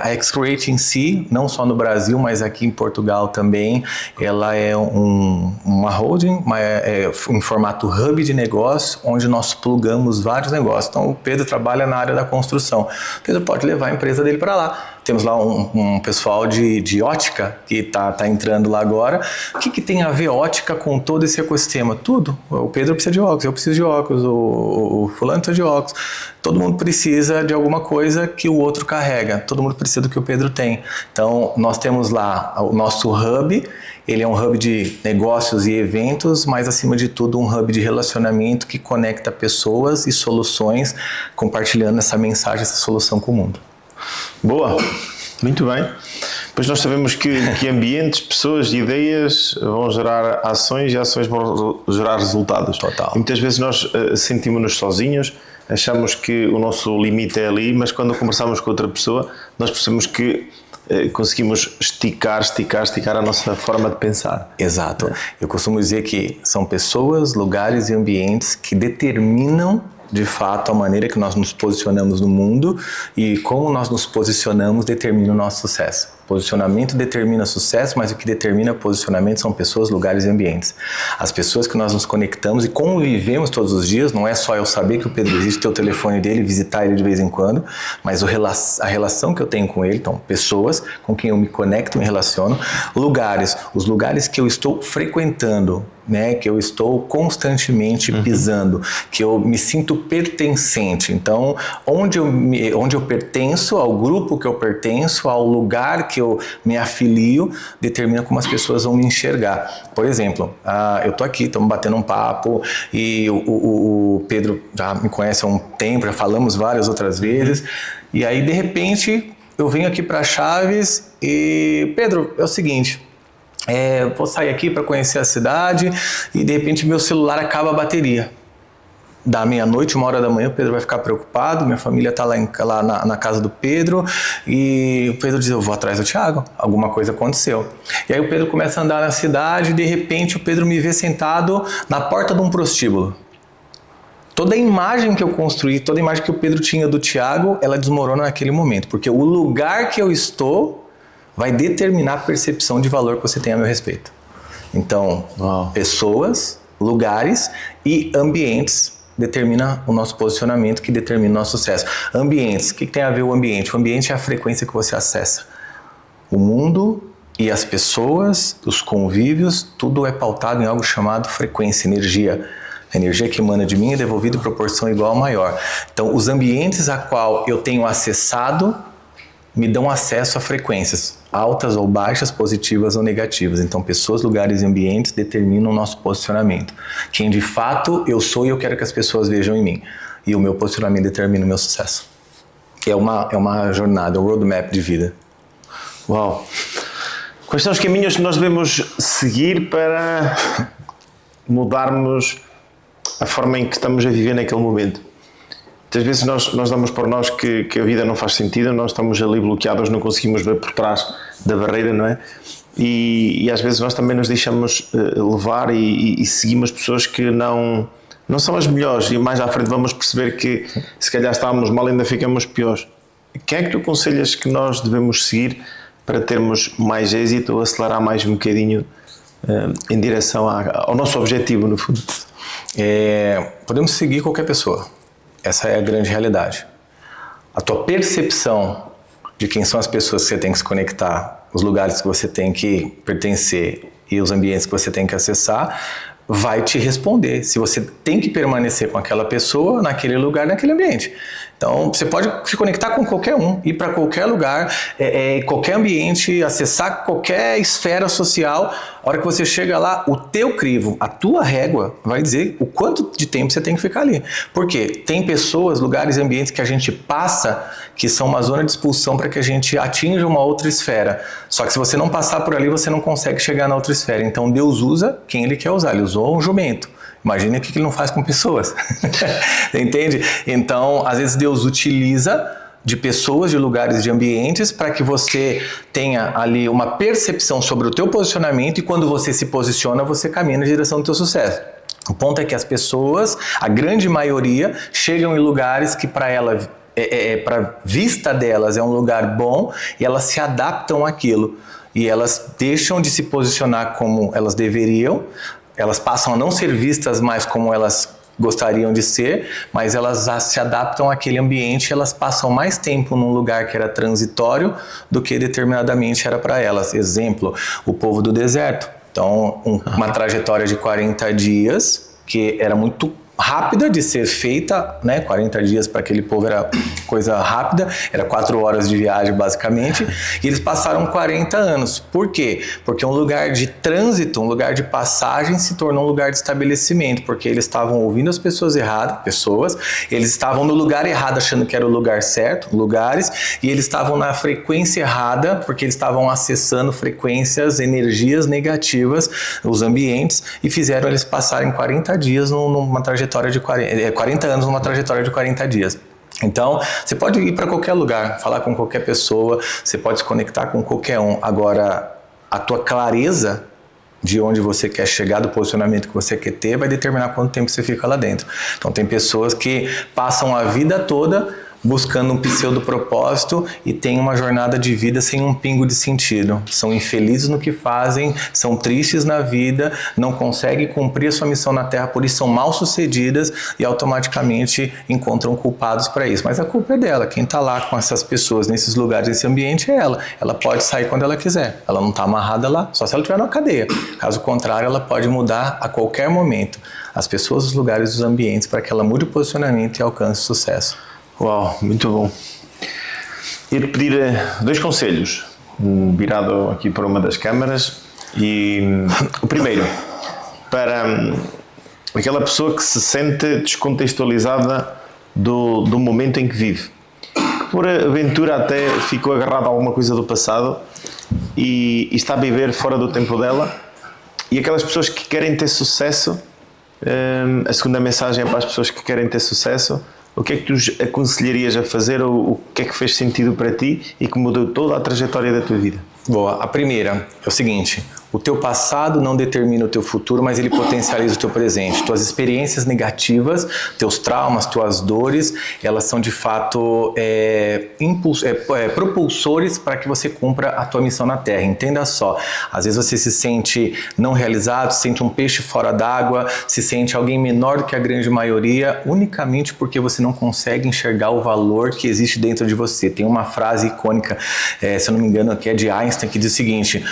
a X-Create em si, não só no Brasil, mas aqui em Portugal também, ela é uma holding, em formato hub de negócio, onde nós plugamos vários negócios. Então o Pedro trabalha na área da construção, o Pedro pode levar a empresa dele para lá. Temos lá um pessoal de ótica que tá entrando lá agora. O que tem a ver ótica com todo esse ecossistema? Tudo. O Pedro precisa de óculos, eu preciso de óculos, o fulano precisa de óculos. Todo mundo precisa de alguma coisa que o outro carrega. Todo mundo precisa do que o Pedro tem. Então, nós temos lá o nosso hub. Ele é um hub de negócios e eventos, mas acima de tudo um hub de relacionamento que conecta pessoas e soluções, compartilhando essa mensagem, essa solução com o mundo. Boa, muito bem. Pois nós sabemos que ambientes, pessoas e ideias vão gerar ações e ações vão gerar resultados. Total. E muitas vezes nós sentimos-nos sozinhos, achamos que o nosso limite é ali, mas quando conversamos com outra pessoa, nós percebemos que conseguimos esticar a nossa forma de pensar. Exato. Eu costumo dizer que são pessoas, lugares e ambientes que determinam de fato a maneira que nós nos posicionamos no mundo, e como nós nos posicionamos determina o nosso sucesso. Posicionamento determina sucesso, mas o que determina posicionamento são pessoas, lugares e ambientes. As pessoas que nós nos conectamos e como vivemos todos os dias, não é só eu saber que o Pedro existe, ter o telefone dele, visitar ele de vez em quando, mas a relação que eu tenho com ele, então pessoas com quem eu me conecto, me relaciono, lugares, os lugares que eu estou frequentando, né, que eu estou constantemente pisando, que eu me sinto pertencente. Então, onde eu pertenço, ao grupo que eu pertenço, ao lugar que eu me afilio, determina como as pessoas vão me enxergar. Por exemplo, eu tô aqui, estamos batendo um papo e o Pedro já me conhece há um tempo, já falamos várias outras vezes, e aí de repente eu venho aqui para Chaves e Pedro, é o seguinte, vou sair aqui para conhecer a cidade e de repente meu celular acaba a bateria. Da meia-noite, 1h da manhã, o Pedro vai ficar preocupado, minha família está lá na casa do Pedro e o Pedro diz, eu vou atrás do Thiago, alguma coisa aconteceu. E aí o Pedro começa a andar na cidade e de repente o Pedro me vê sentado na porta de um prostíbulo. Toda a imagem que eu construí, toda a imagem que o Pedro tinha do Thiago, ela desmorona naquele momento, porque o lugar que eu estou vai determinar a percepção de valor que você tem a meu respeito. Então, pessoas, lugares e ambientes determina o nosso posicionamento, que determina o nosso sucesso. Ambientes, o que tem a ver o ambiente? O ambiente é a frequência que você acessa. O mundo e as pessoas, os convívios, tudo é pautado em algo chamado frequência, energia. A energia que emana de mim é devolvida em proporção igual ou maior. Então, os ambientes a qual eu tenho acessado me dão acesso a frequências altas ou baixas, positivas ou negativas. Então, pessoas, lugares e ambientes determinam o nosso posicionamento. Quem de fato eu sou e eu quero que as pessoas vejam em mim. E o meu posicionamento determina o meu sucesso. É uma jornada, um roadmap de vida. Uau! Quais são os caminhos que nós devemos seguir para mudarmos a forma em que estamos a viver naquele momento? Muitas vezes nós damos por nós que a vida não faz sentido, nós estamos ali bloqueados, não conseguimos ver por trás da barreira, não é? E às vezes nós também nos deixamos levar e seguimos pessoas que não são as melhores, e mais à frente vamos perceber que se calhar estávamos mal, ainda ficamos piores. Quem é que tu aconselhas que nós devemos seguir para termos mais êxito ou acelerar mais um bocadinho em direção ao nosso objetivo, no fundo? Podemos seguir qualquer pessoa. Essa é a grande realidade. A tua percepção de quem são as pessoas que você tem que se conectar, os lugares que você tem que pertencer e os ambientes que você tem que acessar, vai te responder se você tem que permanecer com aquela pessoa, naquele lugar, naquele ambiente. Então, você pode se conectar com qualquer um, ir para qualquer lugar, qualquer ambiente, acessar qualquer esfera social. A hora que você chega lá, o teu crivo, a tua régua, vai dizer o quanto de tempo você tem que ficar ali. Por quê? Tem pessoas, lugares e ambientes que a gente passa que são uma zona de expulsão para que a gente atinja uma outra esfera. Só que se você não passar por ali, você não consegue chegar na outra esfera. Então, Deus usa quem Ele quer usar. Ele usou um jumento. Imagina o que Ele não faz com pessoas. Entende? Então, às vezes Deus utiliza de pessoas, de lugares, de ambientes, para que você tenha ali uma percepção sobre o teu posicionamento e quando você se posiciona, você caminha na direção do teu sucesso. O ponto é que as pessoas, a grande maioria, chegam em lugares que para ela, para vista delas, é um lugar bom e elas se adaptam àquilo. E elas deixam de se posicionar como elas deveriam, elas passam a não ser vistas mais como elas gostariam de ser, mas elas se adaptam àquele ambiente, elas passam mais tempo num lugar que era transitório do que determinadamente era para elas. Exemplo, o povo do deserto. Então, uma trajetória de 40 dias, que era muito rápida de ser feita, né? 40 dias para aquele povo era coisa rápida, era 4 horas de viagem basicamente, e eles passaram 40 anos. Por quê? Porque um lugar de trânsito, um lugar de passagem se tornou um lugar de estabelecimento, porque eles estavam ouvindo as pessoas erradas, eles estavam no lugar errado achando que era o lugar certo, lugares, e eles estavam na frequência errada, porque eles estavam acessando frequências, energias negativas, os ambientes, e fizeram eles passarem 40 dias numa trajetória de 40 anos numa trajetória de 40 dias. Então, você pode ir para qualquer lugar, falar com qualquer pessoa, você pode se conectar com qualquer um. Agora, a tua clareza de onde você quer chegar, do posicionamento que você quer ter, vai determinar quanto tempo você fica lá dentro. Então, tem pessoas que passam a vida toda buscando um pseudo-propósito e tem uma jornada de vida sem um pingo de sentido. São infelizes no que fazem, são tristes na vida, não conseguem cumprir a sua missão na Terra, por isso são mal-sucedidas e automaticamente encontram culpados para isso. Mas a culpa é dela. Quem está lá com essas pessoas, nesses lugares, nesse ambiente, é ela. Ela pode sair quando ela quiser. Ela não está amarrada lá, só se ela estiver na cadeia. Caso contrário, ela pode mudar a qualquer momento as pessoas, os lugares, os ambientes, para que ela mude o posicionamento e alcance sucesso. Uau, muito bom. Ia-te pedir 2 conselhos, virado aqui para uma das câmaras. E o primeiro, para aquela pessoa que se sente descontextualizada do momento em que vive, que por aventura até ficou agarrada a alguma coisa do passado e está a viver fora do tempo dela, e aquelas pessoas que querem ter sucesso, a segunda mensagem é para as pessoas que querem ter sucesso. O que é que tu aconselharias a fazer, ou o que é que fez sentido para ti e que mudou toda a trajetória da tua vida? Boa. A primeira é o seguinte: o teu passado não determina o teu futuro, mas ele potencializa o teu presente. Tuas experiências negativas, teus traumas, tuas dores, elas são de fato propulsores para que você cumpra a tua missão na Terra. Entenda só, às vezes você se sente não realizado, se sente um peixe fora d'água, se sente alguém menor do que a grande maioria, unicamente porque você não consegue enxergar o valor que existe dentro de você. Tem uma frase icônica, se eu não me engano, que é de Einstein, que diz o seguinte: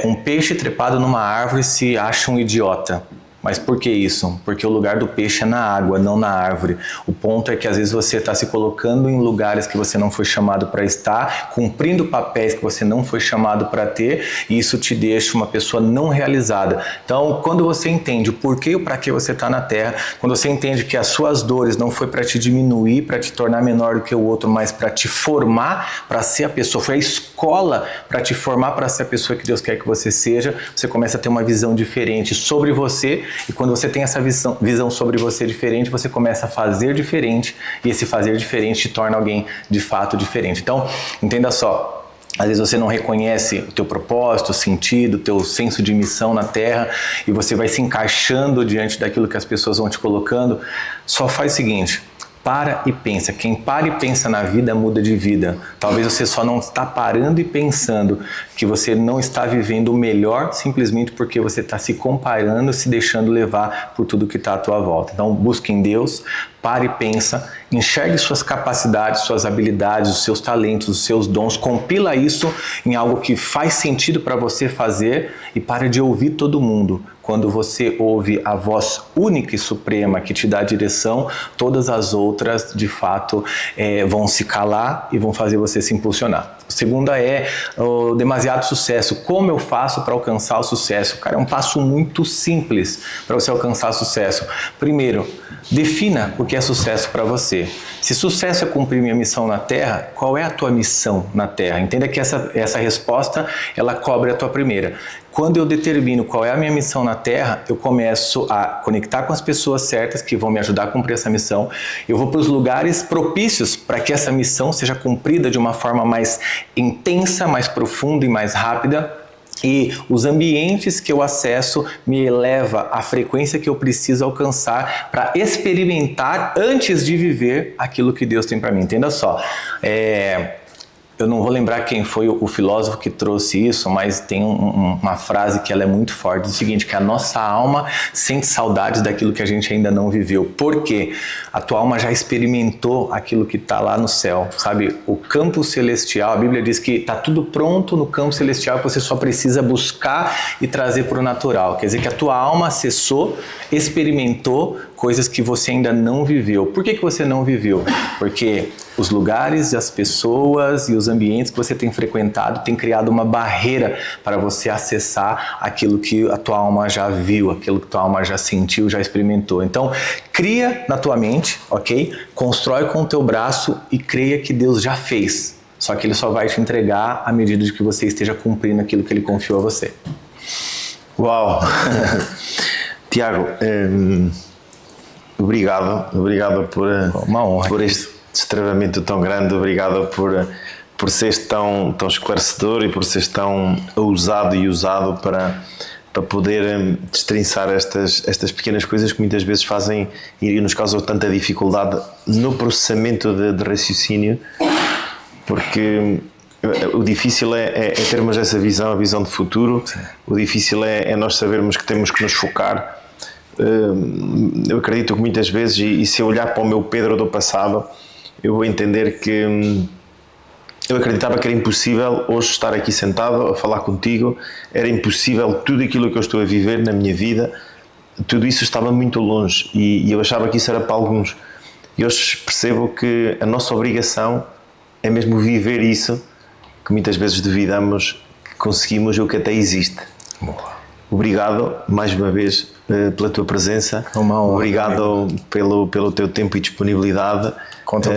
um peixe trepado numa árvore se acha um idiota. Mas por que isso? Porque o lugar do peixe é na água, não na árvore. O ponto é que às vezes você está se colocando em lugares que você não foi chamado para estar, cumprindo papéis que você não foi chamado para ter, e isso te deixa uma pessoa não realizada. Então, quando você entende o porquê e o para que você está na Terra, quando você entende que as suas dores não foi para te diminuir, para te tornar menor do que o outro, mas para te formar, para ser a pessoa, foi a escola para te formar para ser a pessoa que Deus quer que você seja, você começa a ter uma visão diferente sobre você. E quando você tem essa visão sobre você diferente, você começa a fazer diferente, e esse fazer diferente te torna alguém de fato diferente. Então, entenda só, às vezes você não reconhece o teu propósito, o sentido, o teu senso de missão na Terra, e você vai se encaixando diante daquilo que as pessoas vão te colocando. Só faz o seguinte: para e pensa. Quem para e pensa na vida, muda de vida. Talvez você só não está parando e pensando que você não está vivendo o melhor simplesmente porque você está se comparando, se deixando levar por tudo que está à tua volta. Então, busque em Deus, pare e pensa Enxergue suas capacidades, suas habilidades, os seus talentos, os seus dons, compila isso em algo que faz sentido para você fazer e para de ouvir todo mundo. Quando você ouve a voz única e suprema que te dá a direção, todas as outras, de fato, vão se calar e vão fazer você se impulsionar. A segunda é o demasiado sucesso. Como eu faço para alcançar o sucesso? Cara, é um passo muito simples para você alcançar o sucesso. Primeiro, defina o que é sucesso para você. Se sucesso é cumprir minha missão na Terra, qual é a tua missão na Terra? Entenda que essa resposta, ela cobre a tua primeira. Quando eu determino qual é a minha missão na Terra, eu começo a conectar com as pessoas certas que vão me ajudar a cumprir essa missão. Eu vou para os lugares propícios para que essa missão seja cumprida de uma forma mais intensa, mais profunda e mais rápida. E os ambientes que eu acesso me eleva à frequência que eu preciso alcançar para experimentar antes de viver aquilo que Deus tem para mim. Entenda só. Eu não vou lembrar quem foi o filósofo que trouxe isso, mas tem uma frase que ela é muito forte, é o seguinte, que a nossa alma sente saudades daquilo que a gente ainda não viveu. Por quê? A tua alma já experimentou aquilo que está lá no céu, sabe? O campo celestial, a Bíblia diz que está tudo pronto no campo celestial, que você só precisa buscar e trazer para o natural. Quer dizer que a tua alma acessou, experimentou coisas que você ainda não viveu. Por que você não viveu? Porque os lugares, as pessoas e os ambientes que você tem frequentado têm criado uma barreira para você acessar aquilo que a tua alma já viu, aquilo que a tua alma já sentiu, já experimentou. Então, cria na tua mente, ok? Constrói com o teu braço e creia que Deus já fez. Só que Ele só vai te entregar à medida de que você esteja cumprindo aquilo que Ele confiou a você. Uau! Tiago, obrigado por, uma honra, por este destravamento tão grande, obrigado por seres tão esclarecedor e por seres tão ousado e usado para poder destrinçar estas pequenas coisas que muitas vezes fazem e nos causam tanta dificuldade no processamento de raciocínio, porque o difícil é termos essa visão, a visão de futuro. Sim. O difícil é nós sabermos que temos que nos focar. Eu acredito que muitas vezes, e se eu olhar para o meu Pedro do passado, eu vou entender que eu acreditava que era impossível hoje estar aqui sentado a falar contigo, era impossível tudo aquilo que eu estou a viver na minha vida, tudo isso estava muito longe e eu achava que isso era para alguns. E hoje percebo que a nossa obrigação é mesmo viver isso que muitas vezes duvidamos que conseguimos ou que até existe. Boa. Obrigado mais uma vez pela tua presença. Uma honra. Obrigado pelo teu tempo e disponibilidade.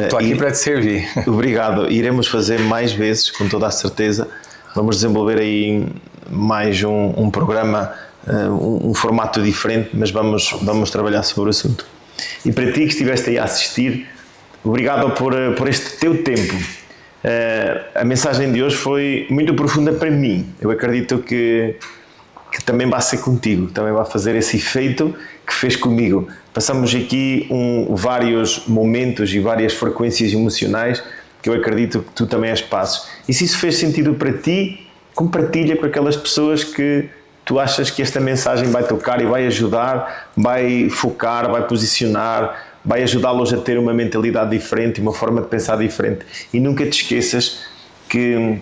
Estou aqui para te servir. Obrigado. Iremos fazer mais vezes, com toda a certeza. Vamos desenvolver aí mais um programa, um formato diferente, mas vamos trabalhar sobre o assunto. E para ti que estiveste aí a assistir, obrigado por este teu tempo. A mensagem de hoje foi muito profunda para mim. Eu acredito que também vai ser contigo, também vai fazer esse efeito que fez comigo. Passamos aqui vários momentos e várias frequências emocionais que eu acredito que tu também as passes. E se isso fez sentido para ti, compartilha com aquelas pessoas que tu achas que esta mensagem vai tocar e vai ajudar, vai focar, vai posicionar, vai ajudá-los a ter uma mentalidade diferente, uma forma de pensar diferente. E nunca te esqueças que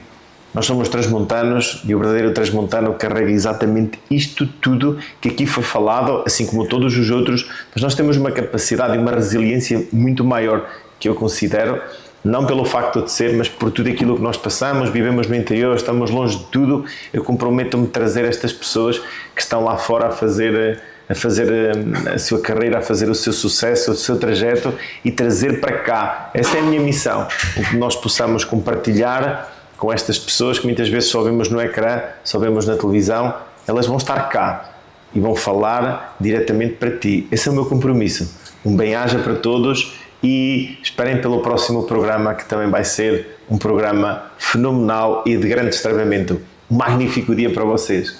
nós somos transmontanos e o verdadeiro transmontano carrega exatamente isto tudo que aqui foi falado, assim como todos os outros, mas nós temos uma capacidade e uma resiliência muito maior que eu considero, não pelo facto de ser, mas por tudo aquilo que nós passamos, vivemos no interior, estamos longe de tudo. Eu comprometo-me a trazer estas pessoas que estão lá fora a fazer a sua carreira, a fazer o seu sucesso, o seu trajeto e trazer para cá. Essa é a minha missão, o que nós possamos compartilhar com estas pessoas que muitas vezes só vemos no ecrã, só vemos na televisão, elas vão estar cá e vão falar diretamente para ti. Esse é o meu compromisso. Um bem-aja para todos e esperem pelo próximo programa, que também vai ser um programa fenomenal e de grande destravamento. Um magnífico dia para vocês.